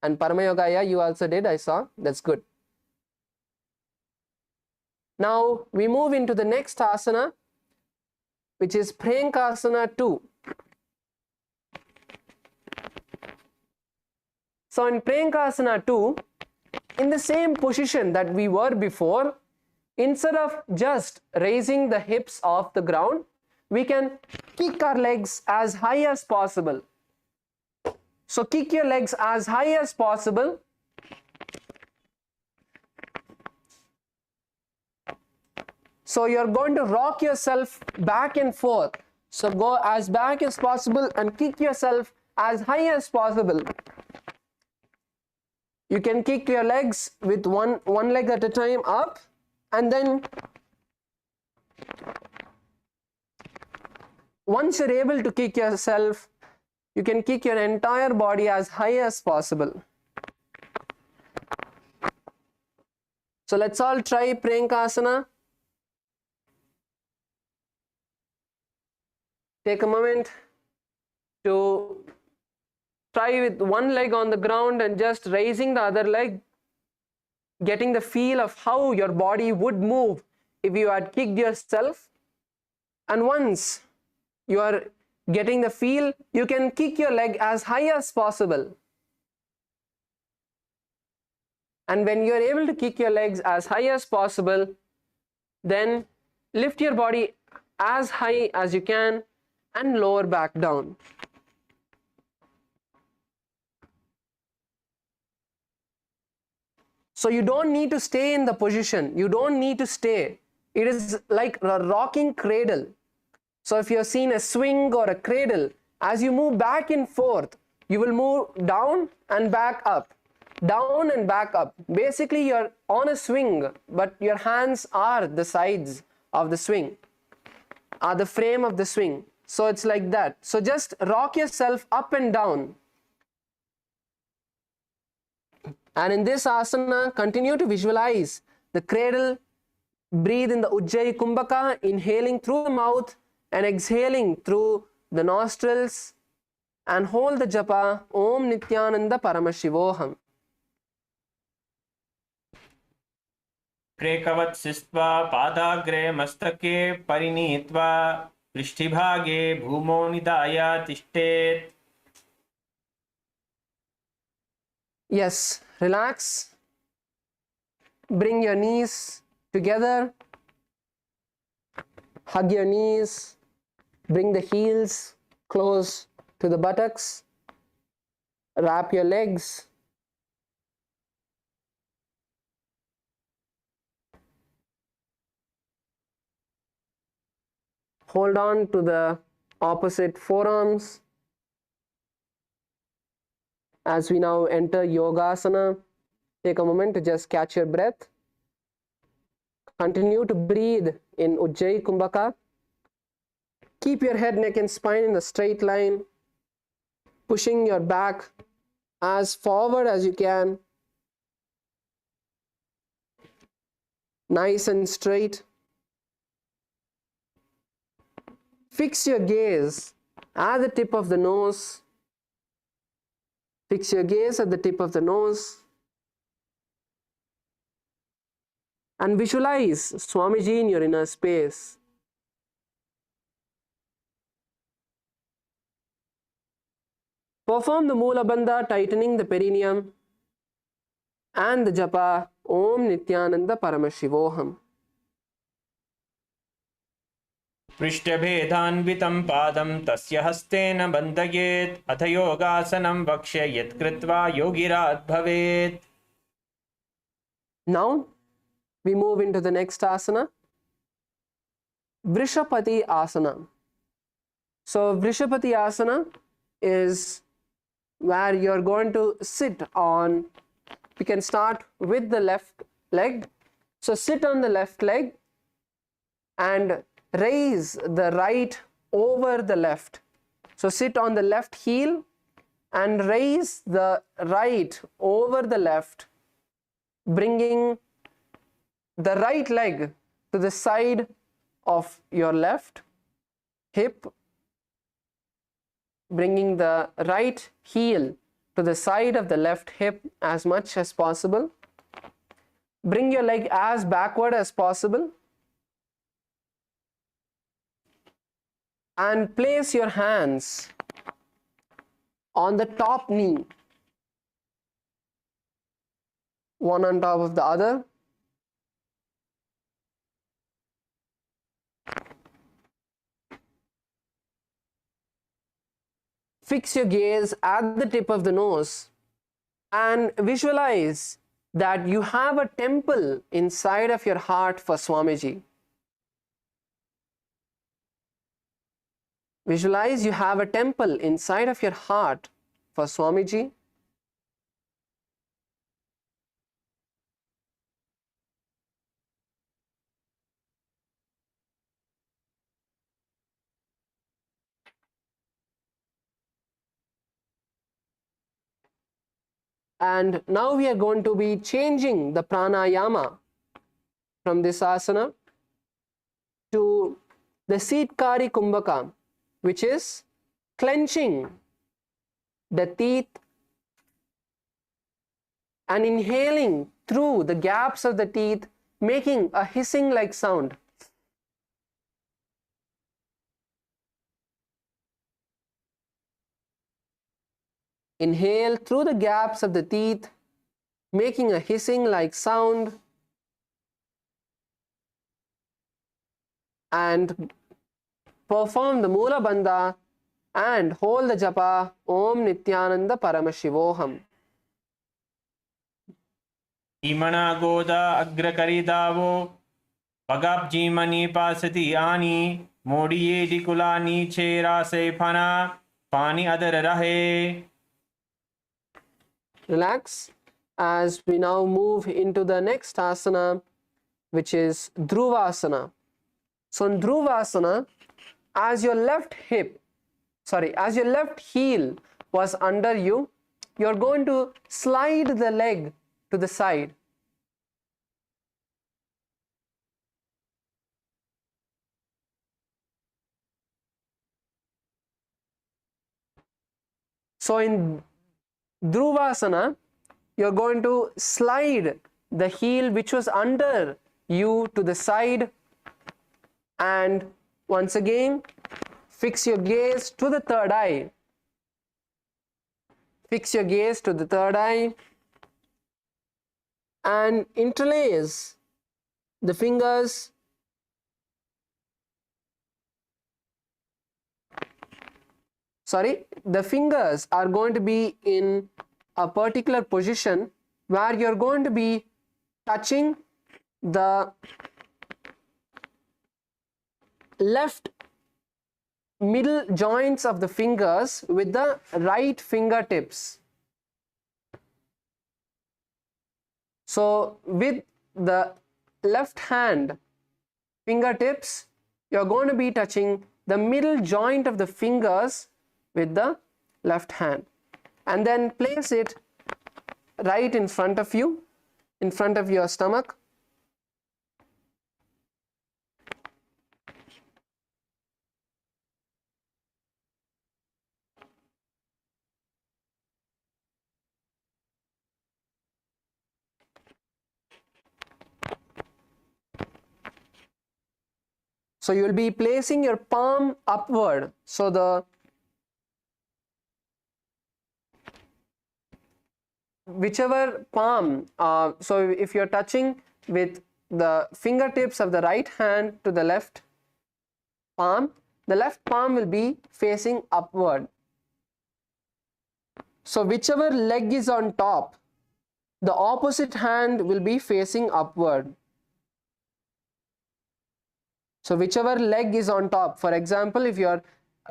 And Paramayogaya, you also did, I saw. That's good. Now we move into the next asana, which is Prankasana 2. So in Prankasana 2, in the same position that we were before, instead of just raising the hips off the ground, we can kick our legs as high as possible. So kick your legs as high as possible. So you're going to rock yourself back and forth. So go as back as possible and kick yourself as high as possible. You can kick your legs with one leg at a time up, and then once you're able to kick yourself, you can kick your entire body as high as possible. So let's all try Prankasana. Take a moment to try with one leg on the ground and just raising the other leg, getting the feel of how your body would move if you had kicked yourself. And once you are getting the feel, you can kick your leg as high as possible. And when you are able to kick your legs as high as possible, then lift your body as high as you can and lower back down. So you don't need to stay in the position. You don't need to stay. It is like a rocking cradle. So if you're seeing a swing or a cradle, as you move back and forth, you will move down and back up, down and back up. Basically, you're on a swing, but your hands are the sides of the swing, are the frame of the swing. So it's like that. So just rock yourself up and down. And in this asana, continue to visualize the cradle. Breathe in the Ujjayi Kumbhaka, inhaling through the mouth and exhaling through the nostrils. And hold the japa Om Nithyananda Paramashivoham. प्रेकवत् स्थित्वा पादाग्रे मस्तके परिनीत्वा पृष्ठभागे भूमौ निधाय तिष्ठेत्. Yes, relax. Bring your knees together. Hug your knees. Bring the heels close to the buttocks. Wrap your legs. Hold on to the opposite forearms. As we now enter Yogasana, take a moment to just catch your breath. Continue to breathe in Ujjayi Kumbhaka. Keep your head, neck and spine in a straight line, pushing your back as forward as you can. Nice and straight. Fix your gaze at the tip of the nose. Fix your gaze at the tip of the nose. And visualize Swamiji in your inner space. Perform the Mula Bandha, tightening the perineum, and the japa Om Nithyananda Paramashivoham. पृष्ठभेदान्वितं पादं तस्य हस्तेन बन्धयेत्. अथ योगासनं वक्ष्ये यत्कृत्वा योगिरात् भवेत्. Now we move into the next asana, Vrishapati Asana. So Vrishapati Asana is where you're going to sit on we can start with the left leg. So sit on the left leg and raise the right over the left. So sit on the left heel and raise the right over the left, bringing the right leg to the side of your left hip, bringing the right heel to the side of the left hip as much as possible. Bring your leg as backward as possible and place your hands on the top knee, one on top of the other. Fix your gaze at the tip of the nose and visualize that you have a temple inside of your heart for Swamiji. Visualize you have a temple inside of your heart for Swamiji. And now we are going to be changing the pranayama from this asana to the Seetkari Kumbhaka, which is clenching the teeth and inhaling through the gaps of the teeth, making a hissing like sound. Inhale through the gaps of the teeth, making a hissing like sound, and perform the Mula Bandha and hold the japa Om Nithyananda Paramashivoham. Imana Goda Agrakaridavo Pagabji Mani Pasati Ani Modiye Dikula Niche Rase Pana Pani Adar Rahe. Relax as we now move into the next asana, which is Dhruvasana. So in Dhruvasana, as your left heel was under you, you're going to slide the leg to the side. So in Dhruvasana, you're going to slide the heel which was under you to the side, and once again fix your gaze to the third eye. Fix your gaze to the third eye and interlace the fingers. The fingers are going to be in a particular position where you're going to be touching the left middle joints of the fingers with the right fingertips. So with the left hand fingertips, you're going to be touching the middle joint of the fingers with the left hand, and then place it right in front of you, in front of your stomach. So you will be placing your palm upward. So the whichever palm, so if you're touching with the fingertips of the right hand to the left palm, the left palm will be facing upward. So whichever leg is on top, the opposite hand will be facing upward. So whichever leg is on top, for example, if your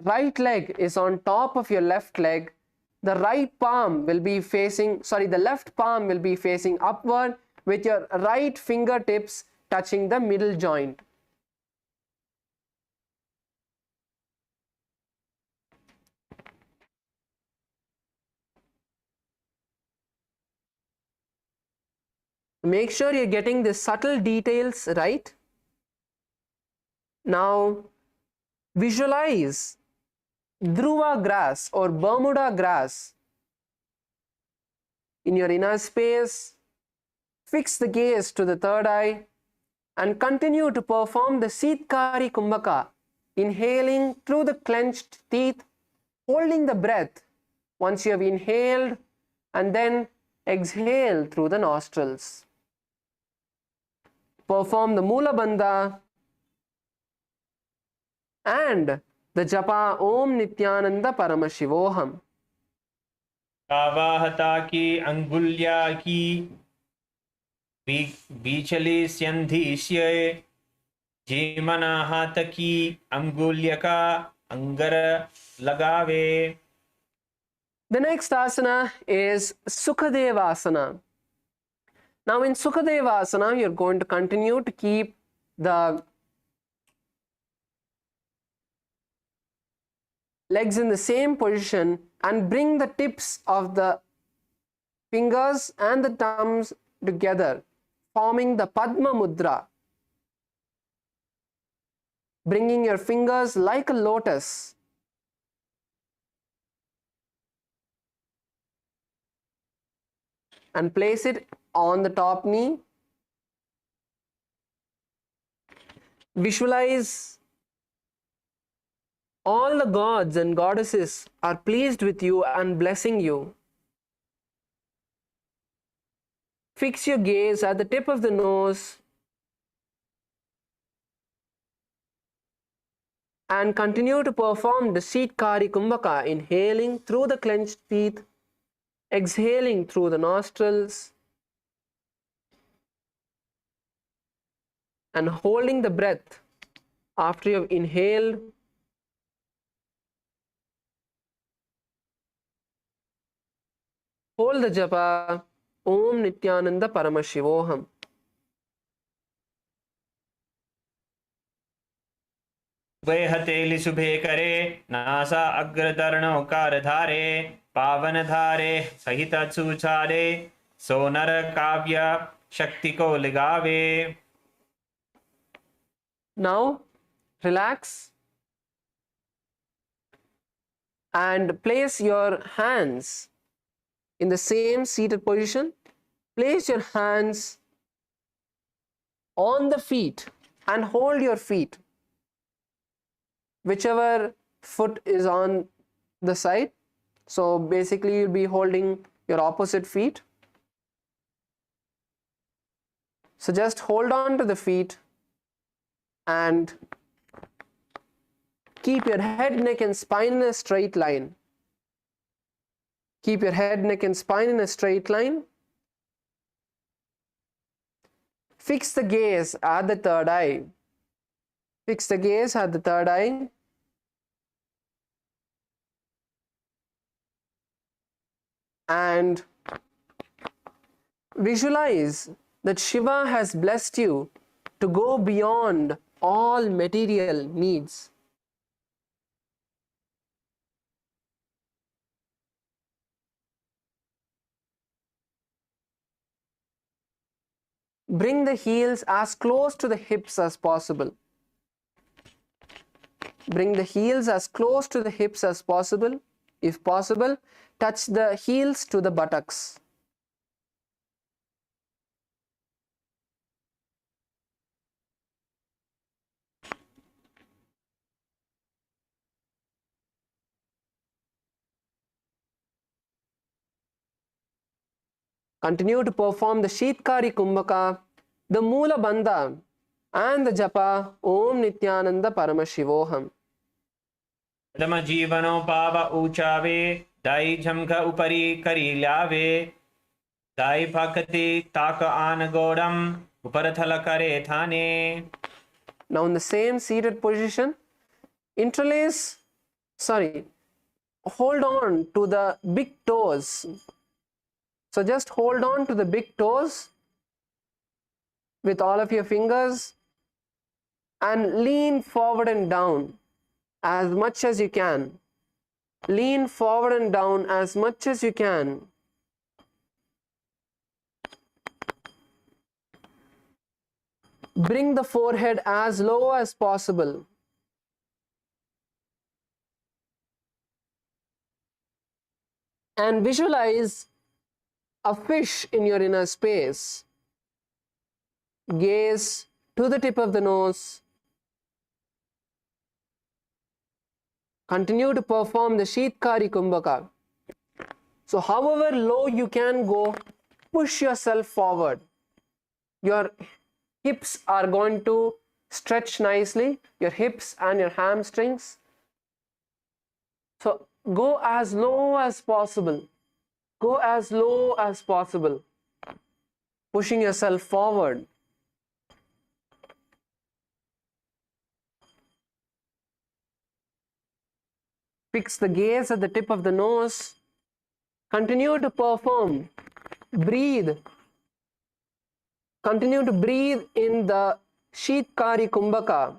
right leg is on top of your left leg, the right palm will be facing, the left palm will be facing upward with your right fingertips touching the middle joint. Make sure you're getting the subtle details right. Now visualize Dhruva grass or Bermuda grass in your inner space. Fix the gaze to the third eye and continue to perform the Sitkari Kumbhaka, inhaling through the clenched teeth, holding the breath once you have inhaled, and then exhale through the nostrils. Perform the Mula Bandha and the Japa Om Nithyananda Paramashivoham. आवाहता की अंगुल्या की बीचली स्यंधीष्य जीमना हाथ की अंगुल्य का अंगर लगावे. The next asana is Sukadeva asana. Now in Sukadeva asana, you're going to continue to keep the legs in the same position and bring the tips of the fingers and the thumbs together, forming the Padma Mudra. Bringing your fingers like a lotus. And place it on the top knee. Visualize all the gods and goddesses are pleased with you and blessing you. Fix your gaze at the tip of the nose and continue to perform the Sitkari Kumbhaka, inhaling through the clenched teeth, exhaling through the nostrils, and holding the breath after you have inhaled. Hold the japa Om Nithyananda Paramashivoham. वे हथेली सुबह करे NASA अग्रतरणों car धारे पावन धारे सहित सुचारे सोनर काव्य शक्ति को लगावे. Now relax and place your hands in the same seated position. Place your hands on the feet and hold your feet. Whichever foot is on the side. So basically you'll be holding your opposite feet. So just hold on to the feet and keep your head, neck and spine in a straight line. Keep your head, neck and spine in a straight line. Fix the gaze at the third eye. Fix the gaze at the third eye. And visualize that Shiva has blessed you to go beyond all material needs. Bring the heels as close to the hips as possible. Bring the heels as close to the hips as possible. If possible, touch the heels to the buttocks. Continue to perform the Sitkari Kumbhaka, the Mula Bandha, and the Japa Om Nithyananda Paramashivoham. प्रथम जीवनो पाव ऊंचावे दाई झमक उपरी करी लावे दाई भक्ति ताक आन गोड़म ऊपर थल करे थाने. Now in the same seated position, interlace, hold on to the big toes. So just hold on to the big toes with all of your fingers and lean forward and down as much as you can. Lean forward and down as much as you can. Bring the forehead as low as possible. And visualize a fish in your inner space. Gaze to the tip of the nose. Continue to perform the Sheetkari Kumbhaka. So however low you can go, push yourself forward. Your hips are going to stretch nicely, your hips and your hamstrings. So go as low as possible. Go as low as possible. Pushing yourself forward. Fix the gaze at the tip of the nose. Continue to perform. Breathe. Continue to breathe in the Sheetkari Kumbhaka.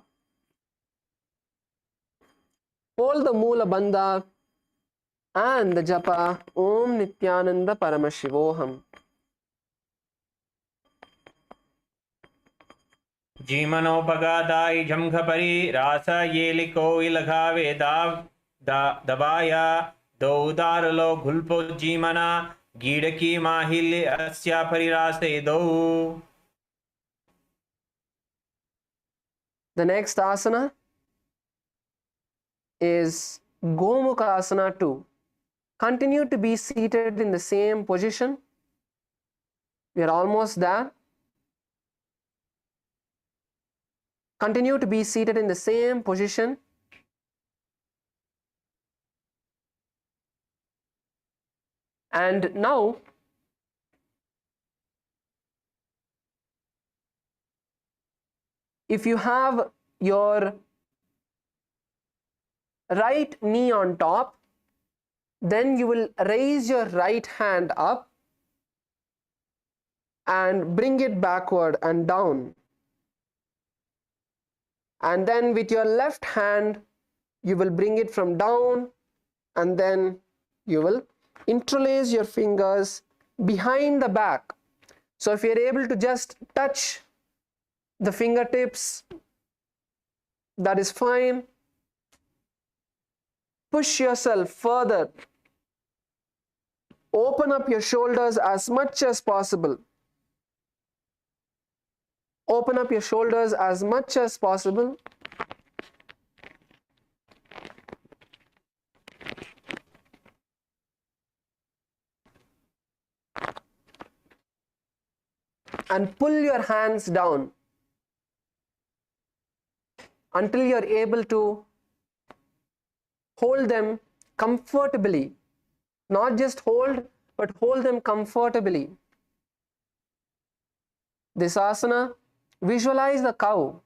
Hold the Moola Bandha and the Japa Om Nithyananda Paramashivoham. जीमनोपगादाय झमखपरी रासा येलिको इलघावे दबाया दौदारलो घुल्पो जीमना गीडकी माहिल्य अस्या परिरासे दौ. The next asana is Gomukha Asana 2. Continue to be seated in the same position. We are almost there. Continue to be seated in the same position. And now, if you have your right knee on top, then you will raise your right hand up and bring it backward and down. And then with your left hand, you will bring it from down, and then you will interlace your fingers behind the back. So if you're able to just touch the fingertips, that is fine. Push yourself further. Open up your shoulders as much as possible. Open up your shoulders as much as possible. And pull your hands down until you're able to hold them comfortably. Not just hold, but hold them comfortably. This asana, visualize the cow.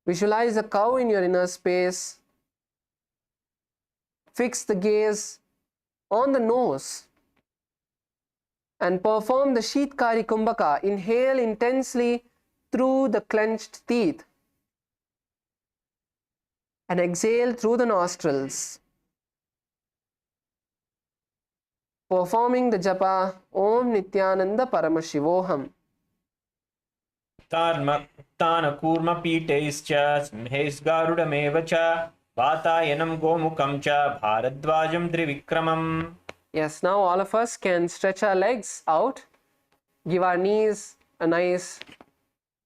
Visualize the cow in your inner space. Fix the gaze on the nose and perform the Sheetkari Kumbhaka. Inhale intensely through the clenched teeth and exhale through the nostrils. Performing the japa Om Nithyananda Paramashivoham. तान कूर्म पीठैश्च सिंहैश्गारुडमेव च वातायनं गोमुखं च भारद्वाजं त्रिविक्रमम्. Yes, now all of us can stretch our legs out, give our knees a nice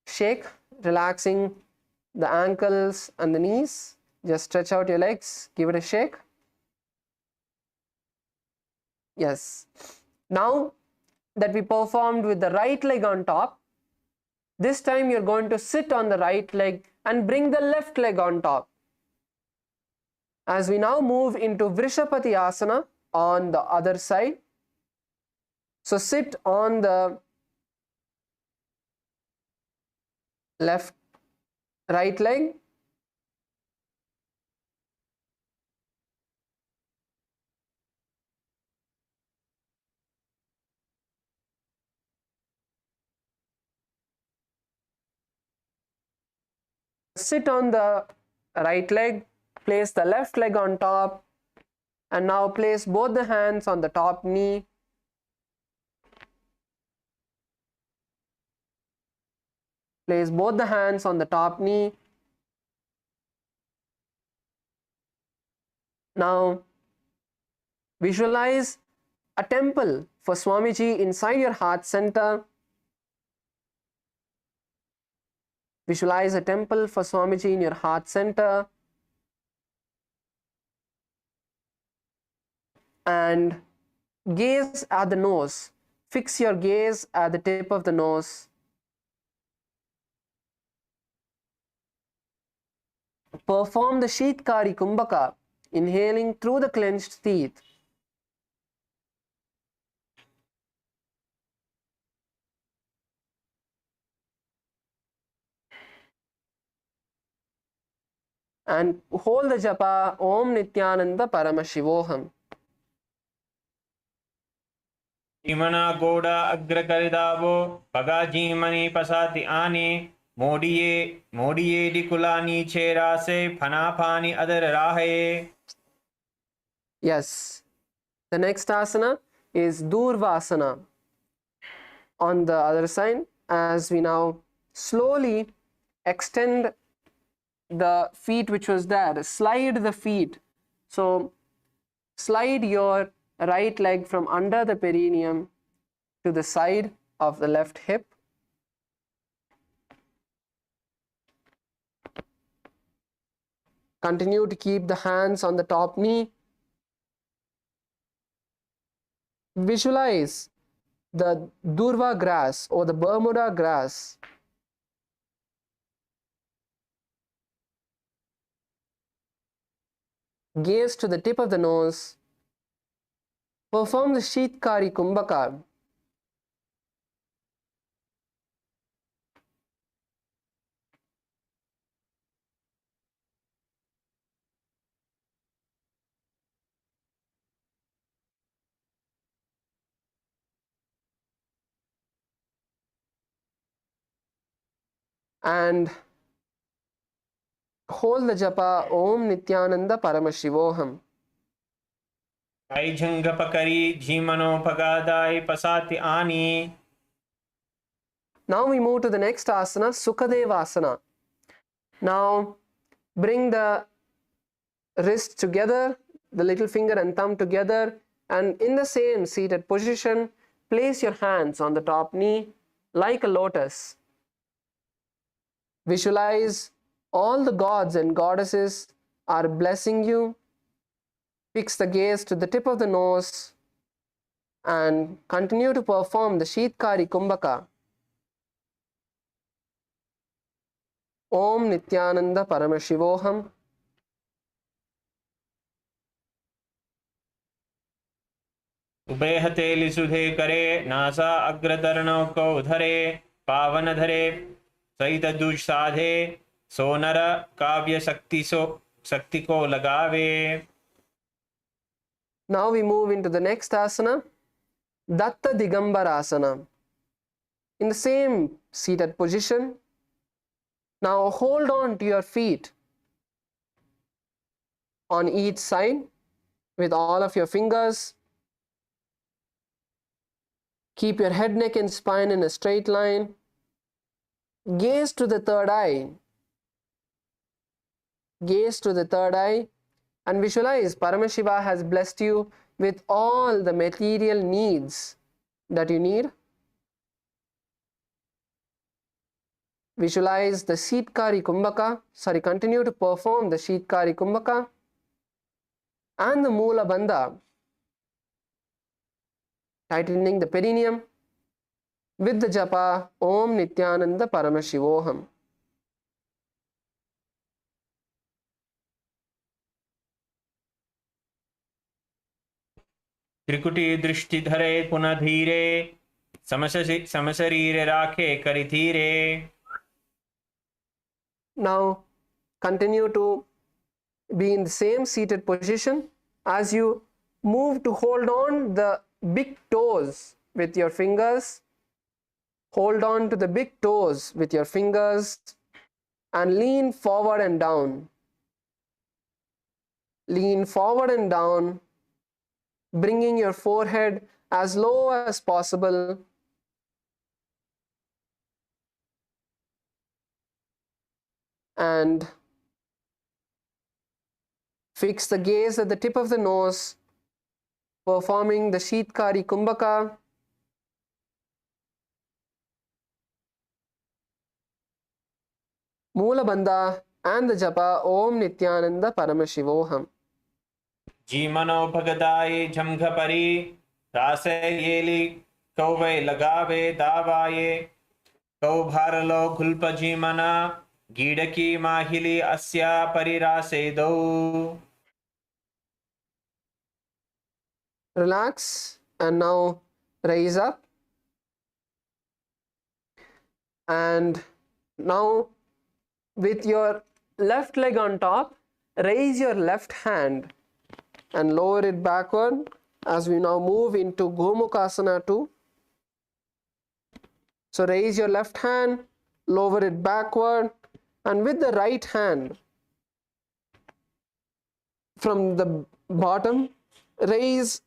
shake, relaxing the ankles and the knees. Just stretch out your legs, give it a shake. Yes. Now that we performed with the right leg on top, this time you're going to sit on the right leg and bring the left leg on top. As we now move into Vrishapati Asana on the other side. So sit on the right leg sit on the right leg, place the left leg on top, and now place both the hands on the top knee. Place both the hands on the top knee. Now visualize a temple for Swamiji inside your heart center. Visualize a temple for Swamiji in your heart center. And gaze at the nose. Fix your gaze at the tip of the nose. Perform the Sheetkari Kumbhaka, inhaling through the clenched teeth. And hold the japa Om Nithyananda Paramashivoham. जीमना गोड़ा अग्र करिदावो पगा जीमनी पसाति आने मोडिये डिकुला नीचे रासे फना पानी other राहे. Yes. The next asana is Durvasana. On the other side, as we now slowly extend the feet which was there, slide the feet. So slide your right leg from under the perineum to the side of the left hip. Continue to keep the hands on the top knee. Visualize the Durva grass or the Bermuda grass. Gaze to the tip of the nose. Perform the Sheetkari Kumbhaka. And hold the japa Om Nithyananda Paramashivoham. आई झंग पकरी झीमनो पगादाई पसाति आनी. Now we move to the next asana, Sukadevasana. Now bring the wrists together, the little finger and thumb together, and in the same seated position, place your hands on the top knee like a lotus. Visualize all the gods and goddesses are blessing you. Fix the gaze to the tip of the nose and continue to perform the Sheetkari Kumbhaka. Om Nithyananda Paramashivoham. उभय हथेली सुधे करे NASA अग्रतरणों को धरे पावन धरे सहित दुष साधे सोनर काव्य शक्ति को लगावे. Now we move into the next asana, Datta Digambarasana. In the same seated position, now hold on to your feet on each side with all of your fingers. Keep your head, neck and spine in a straight line. Gaze to the third eye. Gaze to the third eye and visualize Paramashiva has blessed you with all the material needs that you need. Visualize the Sheetkari Kumbhaka. Continue to perform the Sheetkari Kumbhaka and the Moola Bandha, tightening the perineum with the japa Om Nithyananda Paramashivoham. त्रिकुटी दृष्टि धरे पुनः धीरे समशरीर राखे करि धीरे. Now continue to be in the same seated position as you move to hold on the big toes with your fingers. Hold on to the big toes with your fingers. and lean forward and down. Lean forward and down, bringing your forehead as low as possible. And fix the gaze at the tip of the nose, performing the Sheetkari Kumbhaka. Moola Bandha and the japa Om Nithyananda Paramashivoham. जीमनो भगदाये झमघपरी रासे येली कौवे लगावे दावाये कौ भारलो घुल्प जीमना गीडकी माहिली अस्या परिरासे दौ. Relax and now raise up. And now with your left leg on top, raise your left hand and lower it backward as we now move into Gomukhasana 2. So raise your left hand, lower it backward, and with the right hand from the bottom, raise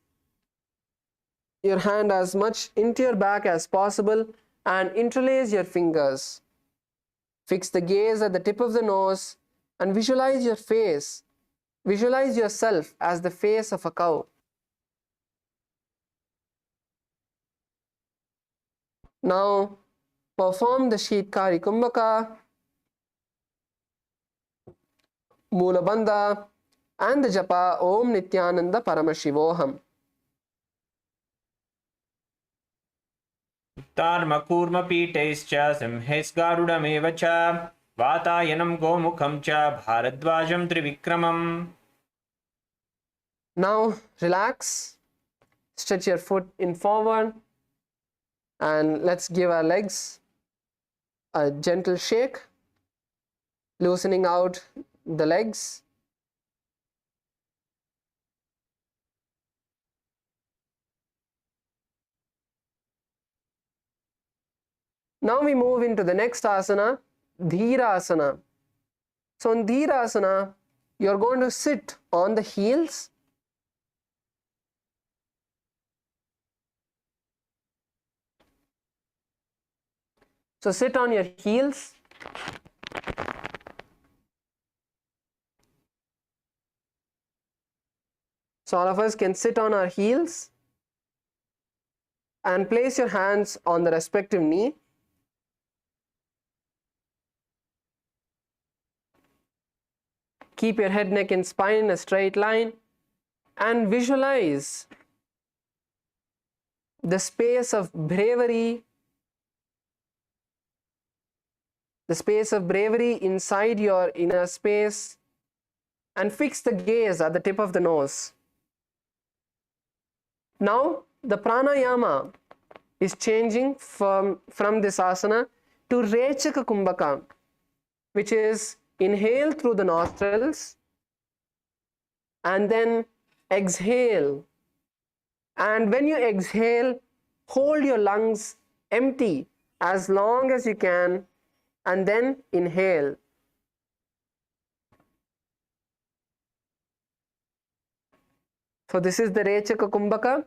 your hand as much into your back as possible and interlace your fingers. Fix the gaze at the tip of the nose and visualize your face. Visualize yourself as the face of a cow. Now perform the Sheetkari Kumbhaka, Moola Bandha and the japa Om Nithyananda Paramashivoham. उत्तार्मकूर्म पीठैश्च सिंहैस्गारुडमेव च वातायनं गोमुखं च भारद्वाजं त्रिविक्रमम्. Now relax, stretch your foot in forward, and let's give our legs a gentle shake, loosening out the legs. Now we move into the next asana, Dhirasana. So in Dhirasana, you're going to sit on the heels. So sit on your heels. So all of us can sit on our heels and place your hands on the respective knee. Keep your head, neck and spine in a straight line and visualize the space of bravery, inside your inner space, and fix the gaze at the tip of the nose. Now the pranayama is changing from this asana to Rechaka Kumbhaka, which is inhale through the nostrils and then exhale. And when you exhale, hold your lungs empty as long as you can and then inhale. So this is the Rechaka Kumbhaka.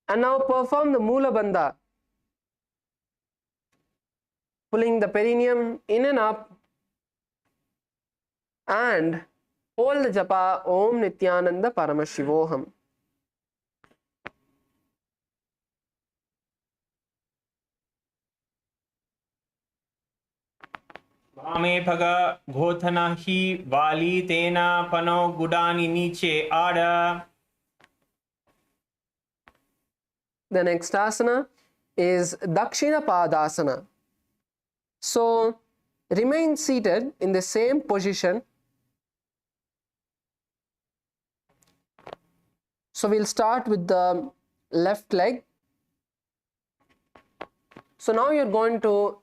And now perform the Moola Bandha, pulling the perineum in and up, and hold the japa Om Nithyananda Paramashivoham. वामे भग घोथना ही वाली तेना पनो गुडानी नीचे आड़. The next asana is Dakshina Padasana. So remain seated in the same position. So we'll start with the left leg. So now you're going to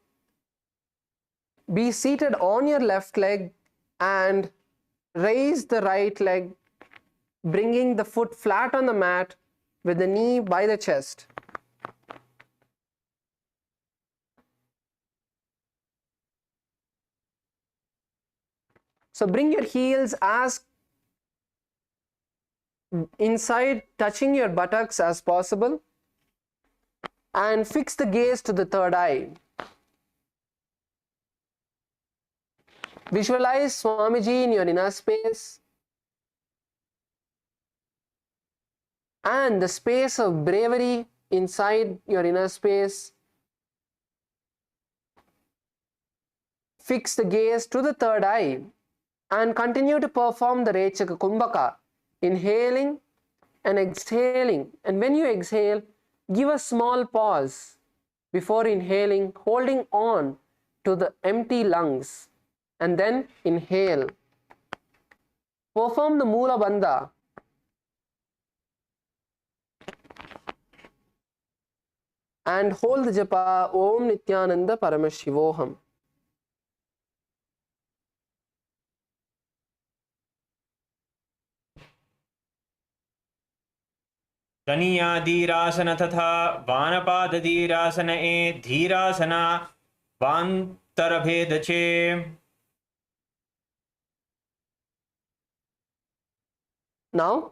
be seated on your left leg and raise the right leg, bringing the foot flat on the mat with the knee by the chest. So bring your heels as inside, touching your buttocks as possible, and fix the gaze to the third eye. Visualize Swamiji in your inner space and the space of bravery inside your inner space. Fix the gaze to the third eye and continue to perform the Rechaka Kumbhaka, inhaling and exhaling. And when you exhale, give a small pause before inhaling, holding on to the empty lungs, and then inhale. Perform the Mula Bandha. And hold the japa Om Nithyananda Paramashivoham. तनीयाधीरासन तथा वानपादधीरासन ए धीरासना वान्तरभेद चे. Now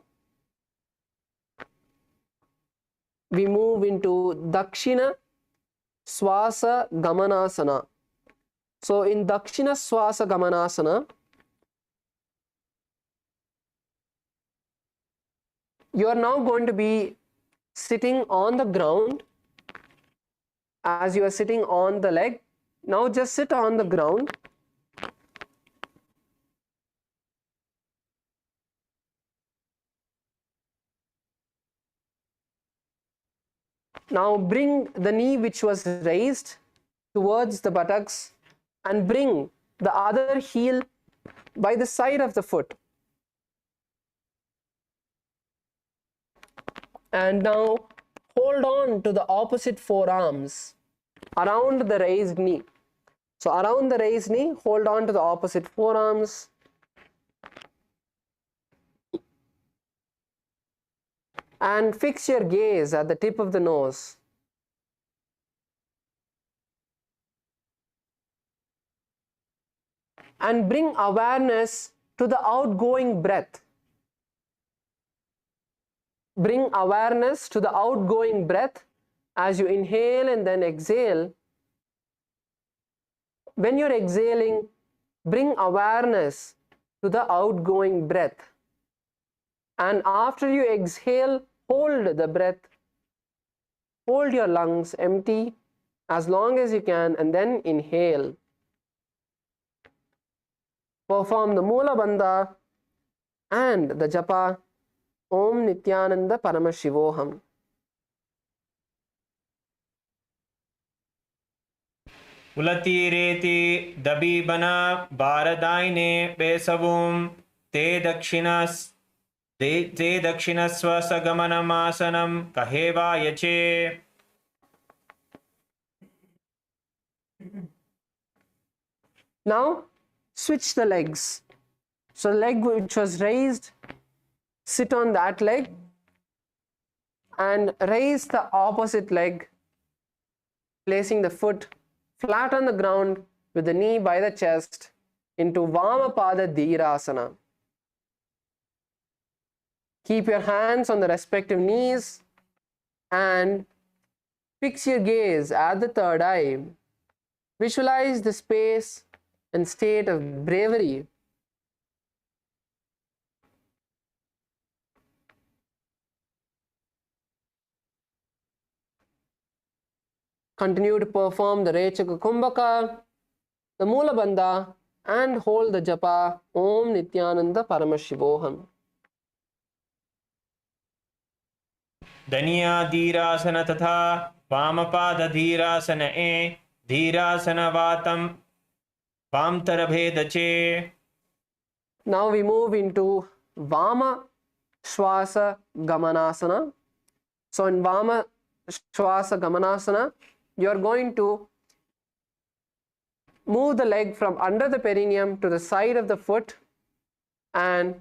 we move into Dakshina Swasa Gamanasana. So in Dakshina Swasa Gamanasana, you are now going to be sitting on the ground as you are sitting on the leg. Now just sit on the ground. Now bring the knee which was raised towards the buttocks and bring the other heel by the side of the foot. And now hold on to the opposite forearms around the raised knee. So around the raised knee, hold on to the opposite forearms. And fix your gaze at the tip of the nose. And bring awareness to the outgoing breath. Bring awareness to the outgoing breath as you inhale and then exhale. When you're exhaling, bring awareness to the outgoing breath. And after you exhale, hold the breath. Hold your lungs empty as long as you can and then inhale. Perform the Mula Bandha and the Japa Om Nithyananda Paramashivoham. उलतीरेति दबीबना बारदायने पेसवुम ते दक्षिणस्व सगमनमासनम कहेवा यचे. Now switch the legs. So the leg which was raised, sit on that leg and raise the opposite leg, placing the foot flat on the ground with the knee by the chest into Vamapada Dhirasana. Keep your hands on the respective knees and fix your gaze at the third eye. Visualize the space and state of bravery. Continue to perform the Rechaka Kumbhaka, the Mula Bandha, and hold the Japa Om Nithyananda Paramashivoham. धनियाधीरासन तथा वामपादधीरासन ए धीरासन वातम वामतरभेद चे. Now we move into Vama Shwasa Gamanasana. So in Vama Shwasa Gamanasana, you are going to move the leg from under the perineum to the side of the foot and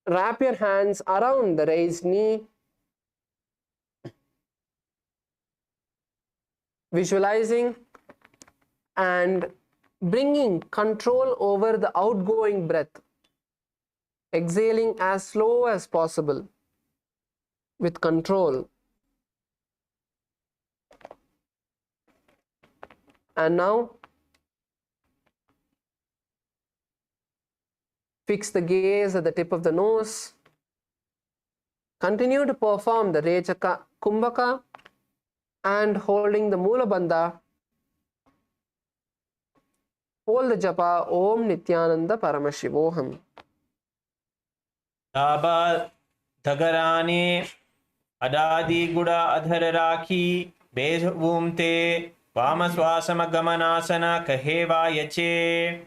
wrap your hands around the raised knee. Visualizing and bringing control over the outgoing breath, exhaling as slow as possible with control. And now fix the gaze at the tip of the nose. Continue to perform the Rechaka Kumbhaka and holding the Mula Bandha. Hold the japa Om Nithyananda Paramashivoham. Daba Dhagarane Adadi Guda Adhar Rakhi Bej Vumte Vamaswasama Gamanasana Kaheva Yache.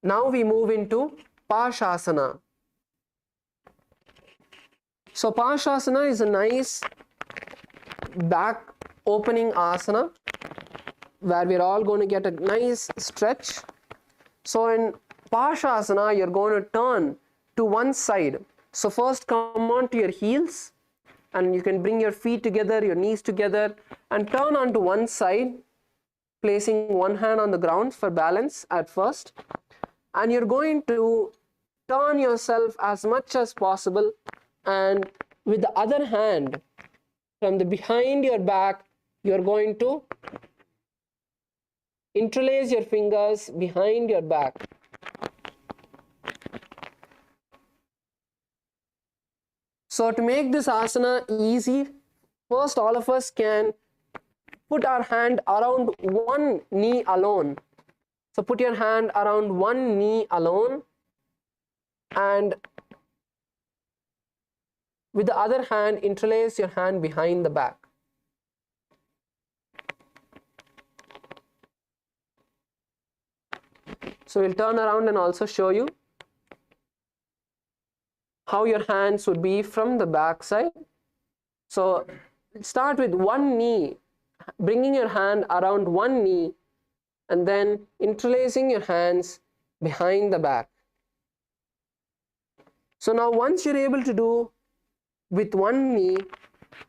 Now we move into Pashasana. So Pashasana is a nice back opening asana where we're all going to get a nice stretch. So in Pashasana, you're going to turn to one side. So first come on to your heels and you can bring your feet together, your knees together and turn onto one side, placing one hand on the ground for balance at first. And you're going to turn yourself as much as possible and with the other hand from the behind your back, you're going to interlace your fingers behind your back. So to make this asana easy, first all of us can put our hand around one knee alone. So put your hand around one knee alone and with the other hand interlace your hand behind the back. So we'll turn around and also show you how your hands would be from the back side. So start with one knee, bringing your hand around one knee and then interlacing your hands behind the back. So now once you're able to do with one knee,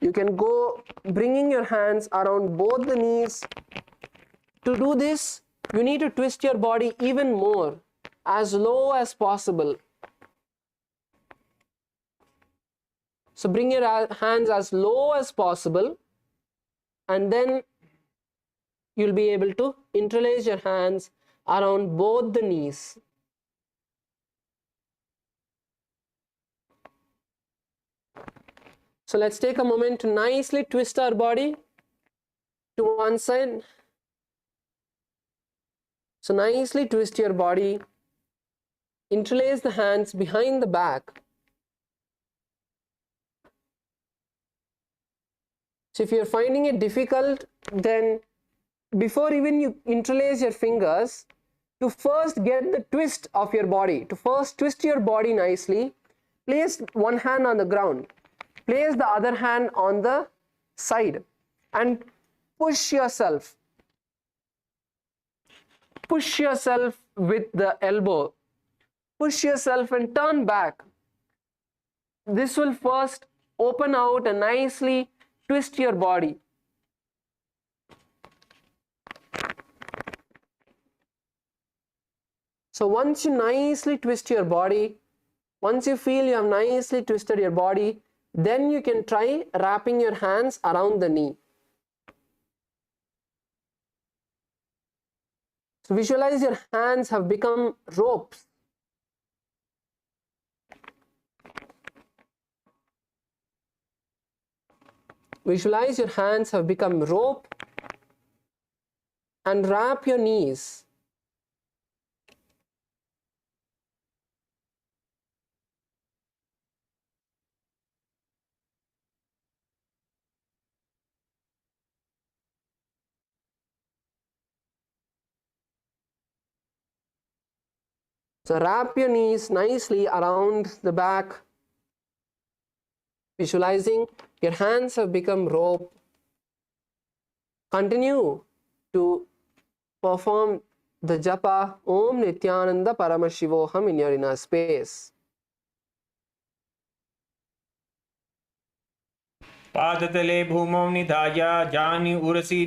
you can go bringing your hands around both the knees. To do this, you need to twist your body even more, as low as possible. So bring your hands as low as possible and then you'll be able to interlace your hands around both the knees. So let's take a moment to nicely twist our body to one side. So nicely twist your body, interlace the hands behind the back. So if you're finding it difficult, then before even you interlace your fingers, to first get the twist of your body, to first twist your body nicely, place one hand on the ground, place the other hand on the side and push yourself. Push yourself with the elbow. Push yourself and turn back. This will first open out and nicely twist your body. So once you nicely twist your body, once you feel you have nicely twisted your body, then you can try wrapping your hands around the knee. So visualize your hands have become ropes. Visualize your hands have become rope and wrap your knees. So wrap your knees nicely around the back. Visualizing your hands have become rope. Continue to perform the japa Om Nithyananda Paramashivoham in your inner space. पादतले भूमौ निधाय जानि उरसि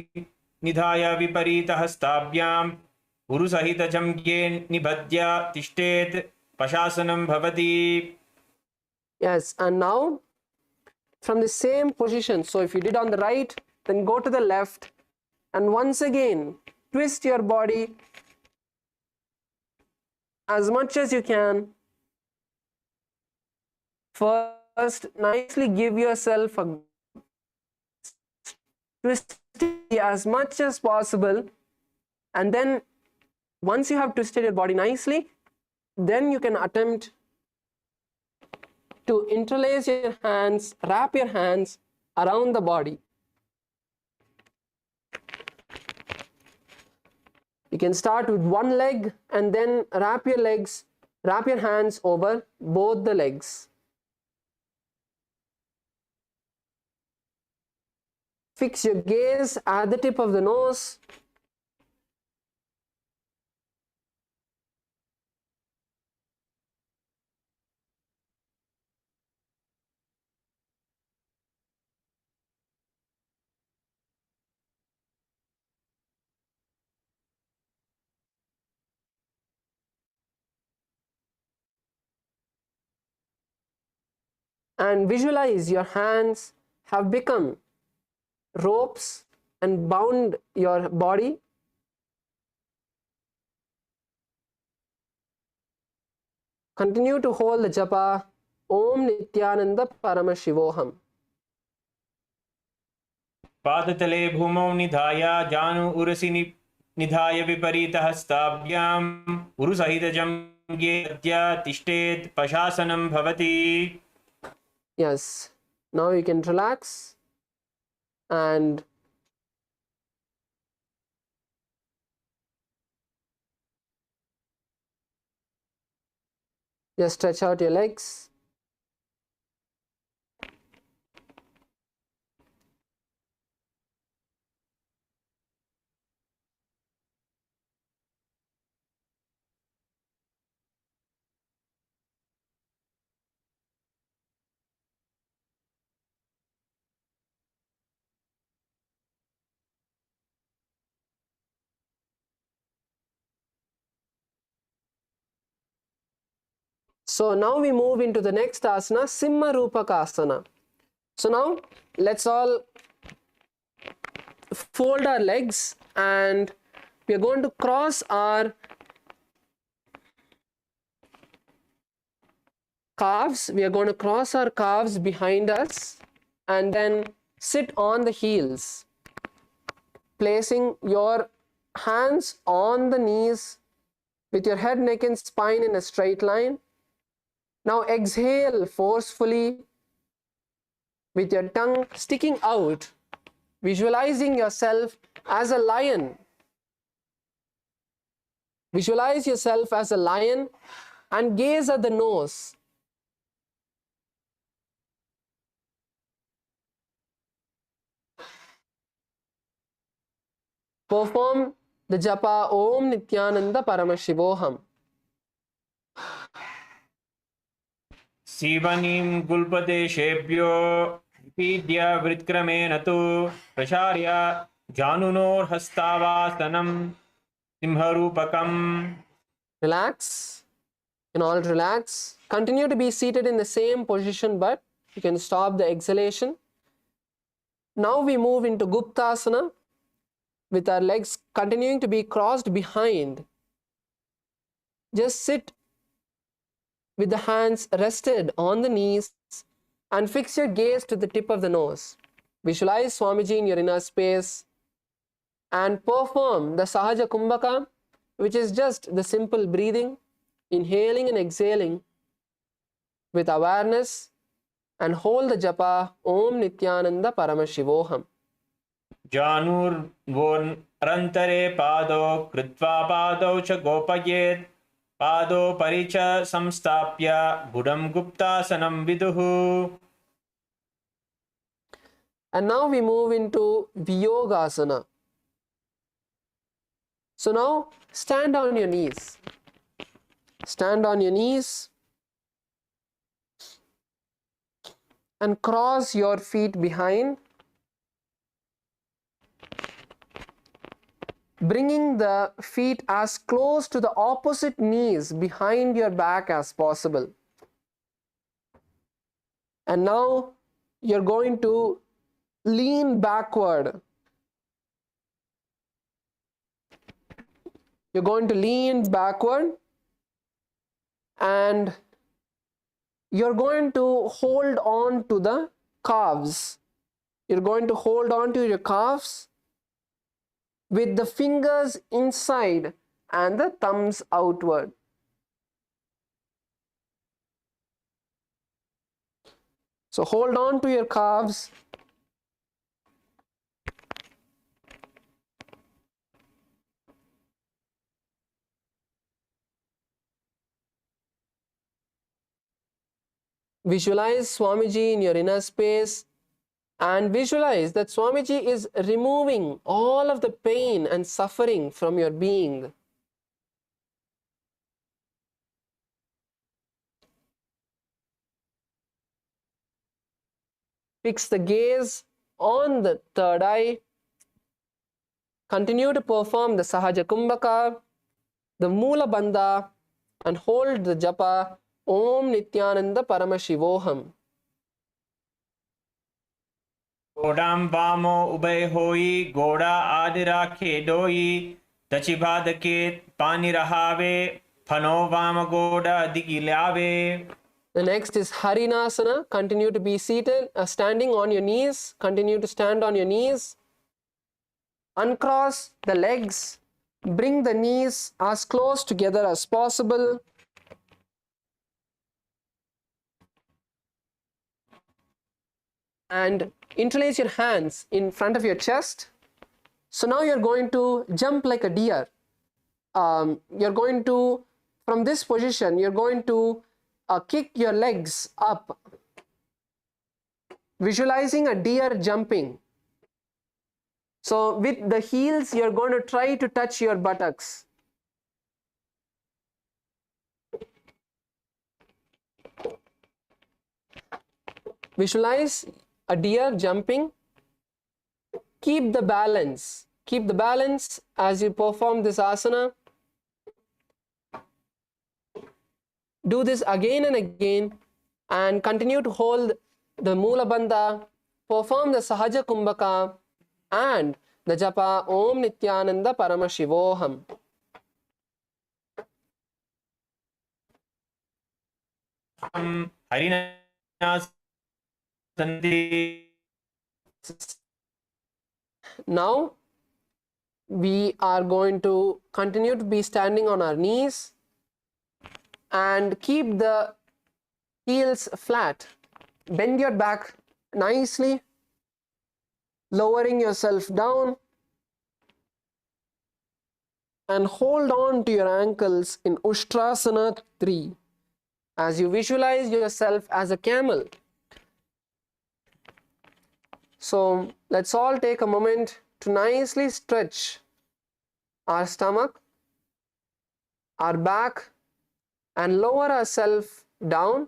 निधाय विपरीतहस्ताभ्यां उरुसहितजङ्घे निबध्य तिष्ठेत् पशासनं भवति. Yes, and now from the same position, so if you did on the right, then go to the left, and once again twist your body as much as you can. First, nicely give yourself a twist as much as possible, and then once you have twisted your body nicely, then you can attempt to interlace your hands, wrap your hands around the body. You can start with one leg and then wrap your hands over both the legs. Fix your gaze at the tip of the nose. And visualize your hands have become ropes and bound your body. Continue to hold the japa Om Nithyananda Paramashivoham. पादतले भूमौ निधाय जानु उरसि निधाय विपरीतहस्ताभ्यां उरुसहितजङ्घे निबध्य तिष्ठेत् पशासनं भवति. Yes, now you can relax and just stretch out your legs. So now we move into the next asana, Simha Rupakasana. So now let's all fold our legs and we are going to cross our calves. We are going to cross our calves behind us and then sit on the heels, placing your hands on the knees with your head, neck and spine in a straight line. Now exhale forcefully with your tongue sticking out, visualizing yourself as a lion. Visualize yourself as a lion and gaze at the nose. Perform the japa Om Nithyananda Paramashivoham. सीवनीं गुल्पदेशेभ्यो पीड्य वृत्क्रमेण तु प्रसार्य जानुनोर्हस्तावासनं सिंहरूपकम्. Relax. You can all relax. Continue to be seated in the same position, but you can stop the exhalation. Now we move into Guptasana with our legs continuing to be crossed behind. Just sit with the hands rested on the knees and fix your gaze to the tip of the nose. Visualize Swamiji in your inner space and perform the Sahaja Kumbhaka, which is just the simple breathing, inhaling and exhaling with awareness, and hold the japa Om Nithyananda Paramashivoham. जानुर्वोरन्तरे पादौ कृत्वा पादौ च गोपयेत् पादौ परि च संस्थाप्य बुडं गुप्तासनं विदुः. And now we move into Viyogasana. So now stand on your knees. Stand on your knees and cross your feet behind, bringing the feet as close to the opposite knees behind your back as possible. And now you're going to lean backward. You're going to lean backward and you're going to hold on to the calves. You're going to hold on to your calves with the fingers inside and the thumbs outward. So hold on to your calves. Visualize Swamiji in your inner space and visualize that Swamiji is removing all of the pain and suffering from your being. Fix the gaze on the third eye. Continue to perform the Sahaja Kumbhaka, the Moola Bandha, and hold the japa Om Nithyananda Paramashivoham. गोडाम वामो उभय होई गोड़ा आदि राखे डोई दची बाद के पानी रहावे फनो वाम गोड़ा दिगी ल्यावे. The next is Harinasana. Continue to be seated, standing on your knees. Continue to stand on your knees. Uncross the legs. Bring the knees as close together as possible. And interlace your hands in front of your chest. So now you're going to jump like a deer. You're going to, from this position, you're going to kick your legs up, visualizing a deer jumping. So with the heels, you're going to try to touch your buttocks. Visualize a deer jumping. Keep the balance. Keep the balance as you perform this asana. Do this again and again and continue to hold the Moola Bandha, perform the Sahaja Kumbhaka and the japa Om Nithyananda Paramashivoham. Now we are going to continue to be standing on our knees and keep the heels flat. Bend your back nicely, lowering yourself down, and hold on to your ankles in Ushtrasana 3 as you visualize yourself as a camel. So let's all take a moment to nicely stretch our stomach, our back, and lower ourselves down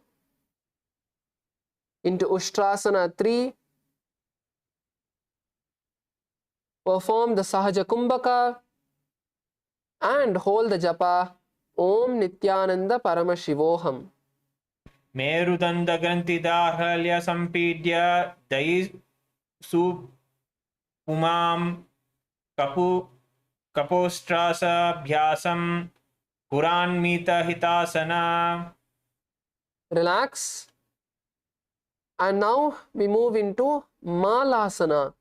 into Ushtrasana 3. Perform the Sahaja Kumbhaka and hold the japa Om Nithyananda Paramashivoham. मेरुदंड ग्रंथि दाहल्य संपीड्य दयि सुपुमां कपोष्ट्रासाभ्यासं पुरान्मित हितासना. Relax. And now we move into Malasana.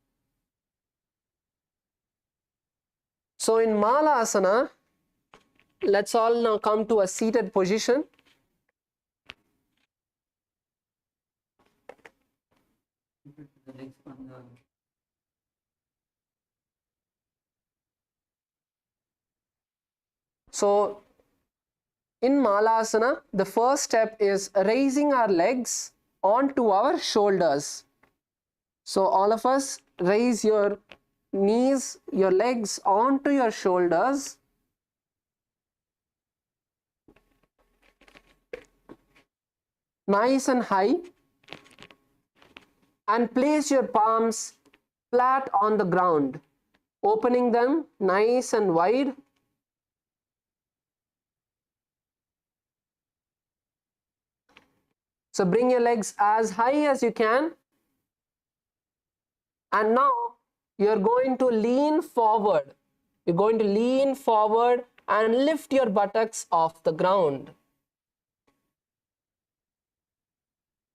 So in Malasana, let's all now come to a seated position. So in Malasana, the first step is raising our legs onto our shoulders. So all of us raise your knees, your legs onto your shoulders. Nice and high. and place your palms flat on the ground, opening them nice and wide. So bring your legs as high as you can. And now you're going to lean forward. You're going to lean forward and lift your buttocks off the ground.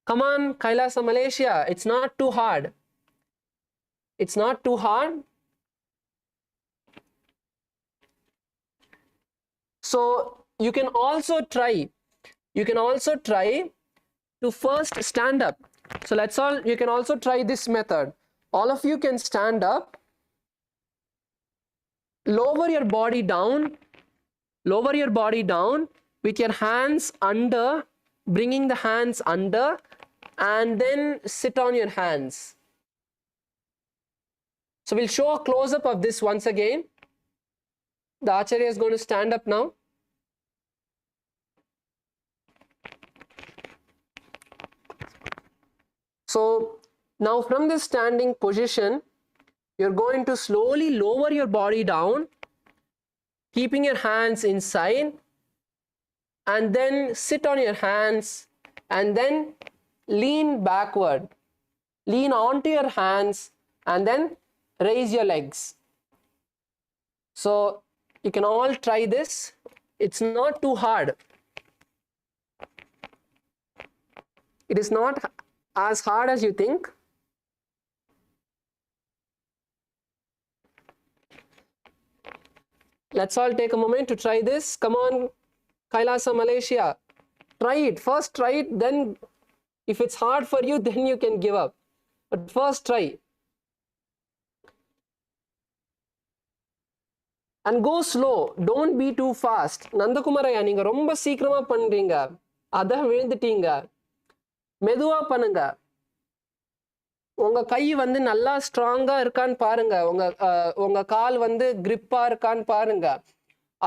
Come on, Kailasa, Malaysia. It's not too hard. It's not too hard. So you can also try to first stand up. So you can also try this method. All of you can stand up, lower your body down with your hands under, bringing the hands under, and then sit on your hands. So we'll show a close-up of this once again. The Acharya is going to stand up now. So now from this standing position, you're going to slowly lower your body down, keeping your hands inside, and then sit on your hands, and then lean backward. Lean onto your hands, and then raise your legs. So you can all try this. It's not too hard. It is not as hard as you think. Let's all take a moment to try this. Come on, Kailasa, Malaysia. Try it. First try it, then if it's hard for you, then you can give up. But first try. And go slow. Don't be too fast. Nandakumaraya, நீங்க ரொம்ப சீக்கிரமா பண்றீங்க. அதான் விழுந்துட்டீங்க. மெதுவா பண்ணுங்க. உங்க கை வந்து நல்லா ஸ்ட்ராங்கா இருக்கான்னு பாருங்க. உங்க கால் வந்து கிரிப்பா இருக்கான்னு பாருங்க.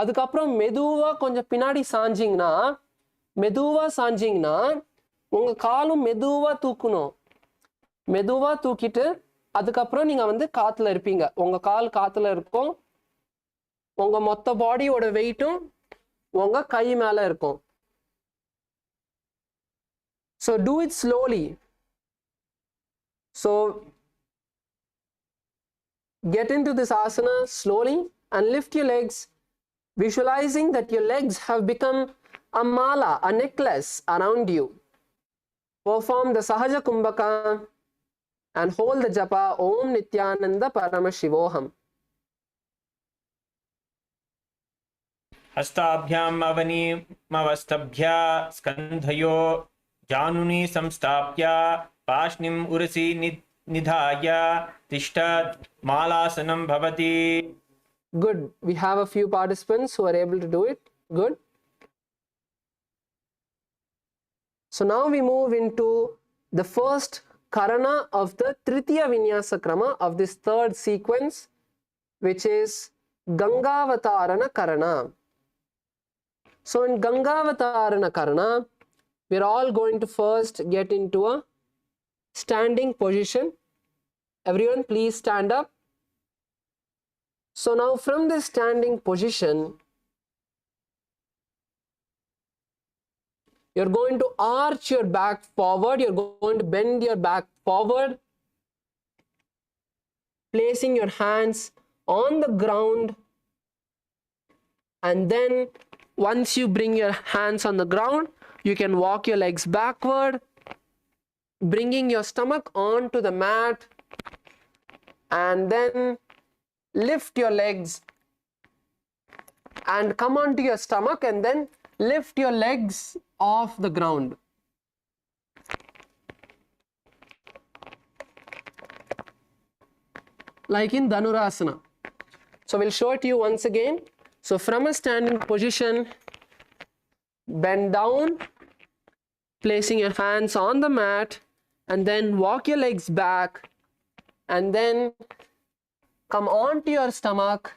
அதுக்கப்புறம் மெதுவா கொஞ்சம் பின்னாடி சாஞ்சிங்கன்னா உங்க காலும் மெதுவா தூக்கணும். மெதுவா தூக்கிட்டு அதுக்கப்புறம் நீங்க வந்து காத்துல இருப்பீங்க. உங்க கால் காத்துல இருக்கும். உங்க மொத்த பாடியோட வெயிட்டும் உங்க கை மேல இருக்கும். So do it slowly. So get into this asana slowly and lift your legs, visualizing that your legs have become a mala, a necklace around you. Perform the Sahaja Kumbhaka and hold the japa Om Nithyananda Paramashivoham. हस्ताभ्याम् अवनीमवस्तभ्या स्कन्धयो जानुनी संस्थाप्य पाष्णिम् उरसि निधाय तिष्ठत् मालासनं भवति. Good. We have a few participants who are able to do it. Good. So now we move into the first karana of the Trithiya Vinyasa Krama of this third sequence, which is Gangavatarana Karana. So in Gangavatarana Karana, we're all going to first get into a standing position. Everyone please stand up. So now from this standing position, you're going to arch your back forward. You're going to bend your back forward, placing your hands on the ground. And then once you bring your hands on the ground, you can walk your legs backward, bringing your stomach onto the mat, and then lift your legs and come onto your stomach, and then lift your legs off the ground. Like in Dhanurasana. So we'll show it to you once again. So from a standing position, bend down, placing your hands on the mat, and then walk your legs back, and then come onto your stomach,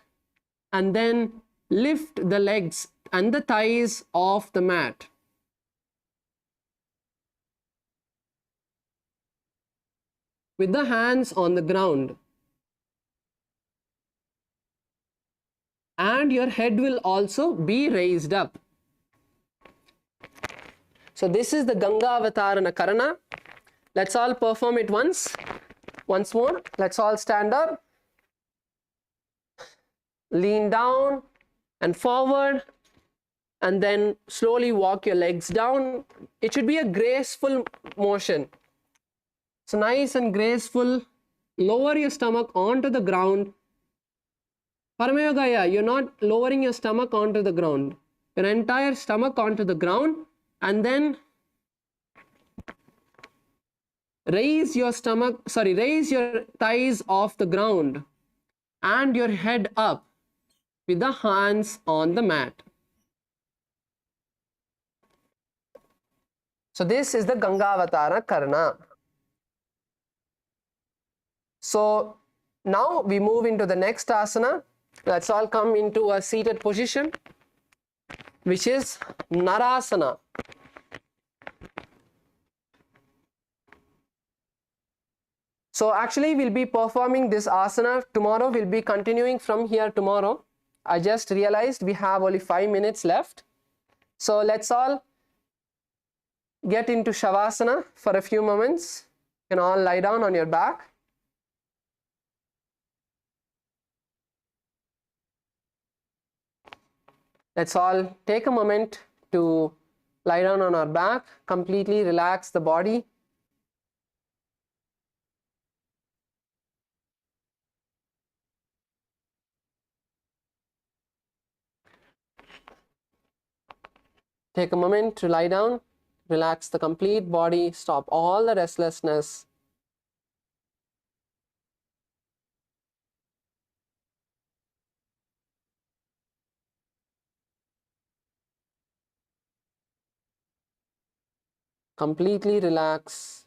and then lift the legs and the thighs off the mat. with the hands on the ground. And your head will also be raised up. So this is the Ganga Avatarana Karana. Let's all perform it once more. Let's all stand up. Lean down and forward. And then slowly walk your legs down. It should be a graceful motion. So nice and graceful. Lower your stomach onto the ground. Paramyogaya, you're not lowering your stomach onto the ground. Your entire stomach onto the ground, and then raise your thighs off the ground and your head up with the hands on the mat. So this is the Gangavatara Karana. So now we move into the next asana. Let's all come into a seated position, which is Narasana. So actually we'll be performing this asana tomorrow. We'll be continuing from here tomorrow. I just realized we have only 5 minutes left. So let's all get into Shavasana for a few moments. You can all lie down on your back. Let's all take a moment to lie down on our back, completely relax the body. Take a moment to lie down, relax the complete body, stop all the restlessness. Completely relax.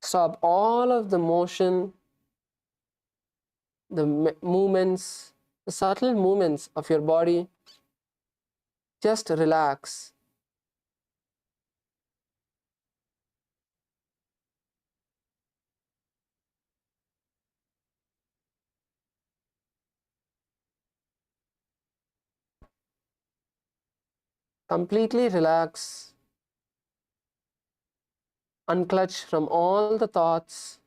Stop all of the motion, the movements, the subtle movements of your body. Just relax. Completely relax. Unclutch from all the thoughts.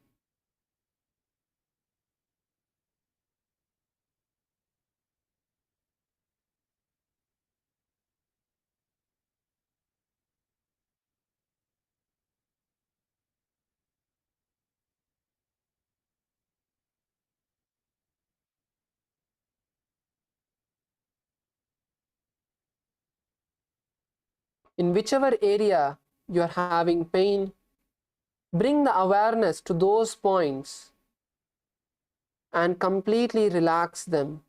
In whichever area you are having pain, bring the awareness to those points and completely relax them.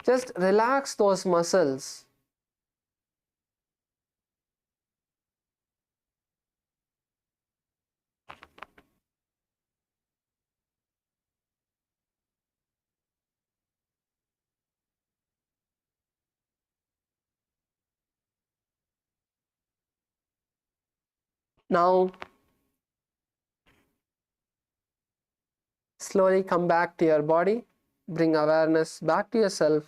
Just relax those muscles. Now, slowly come back to your body. Bring awareness back to yourself.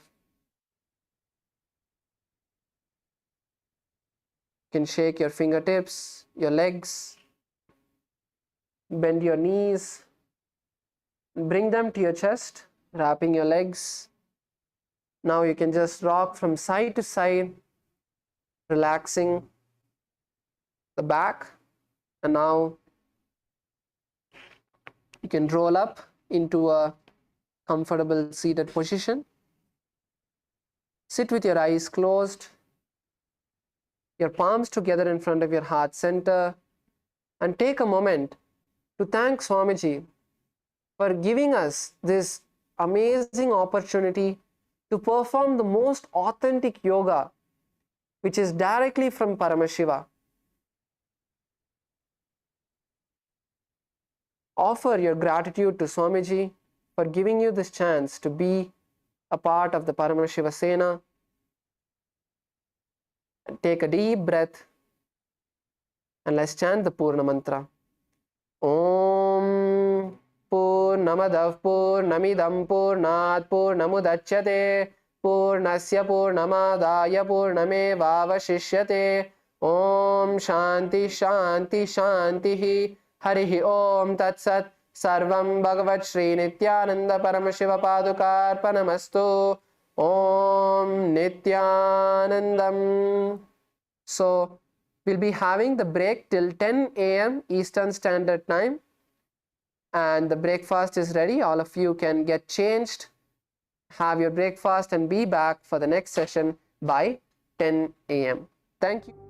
You can shake your fingertips, your legs, bend your knees, bring them to your chest, wrapping your legs. Now you can just rock from side to side, relaxing the back. And now you can roll up into a comfortable seated position. Sit with your eyes closed, your palms together in front of your heart center, and take a moment to thank Swamiji for giving us this amazing opportunity to perform the most authentic yoga, which is directly from Paramashiva. offer your gratitude to Swamiji for giving you this chance to be a part of the Paramashiva Sena. Take a deep breath and let's chant the Purna Mantra. Om Purnamadav Purnamidam Purnat Purnamudachyate Purnasya Purnamadaya Purnamevavashishyate. Om Shanti Shanti Shanti Harihi Om Tat Sat. Sarvam Bhagavat Shri Nithyananda Paramashiva Padukarpanamastu. Om Nithyanandam. So we'll be having the break till 10 a.m. Eastern Standard Time, and the breakfast is ready. All of you can get changed, have your breakfast, and be back for the next session by 10 a.m. Thank you.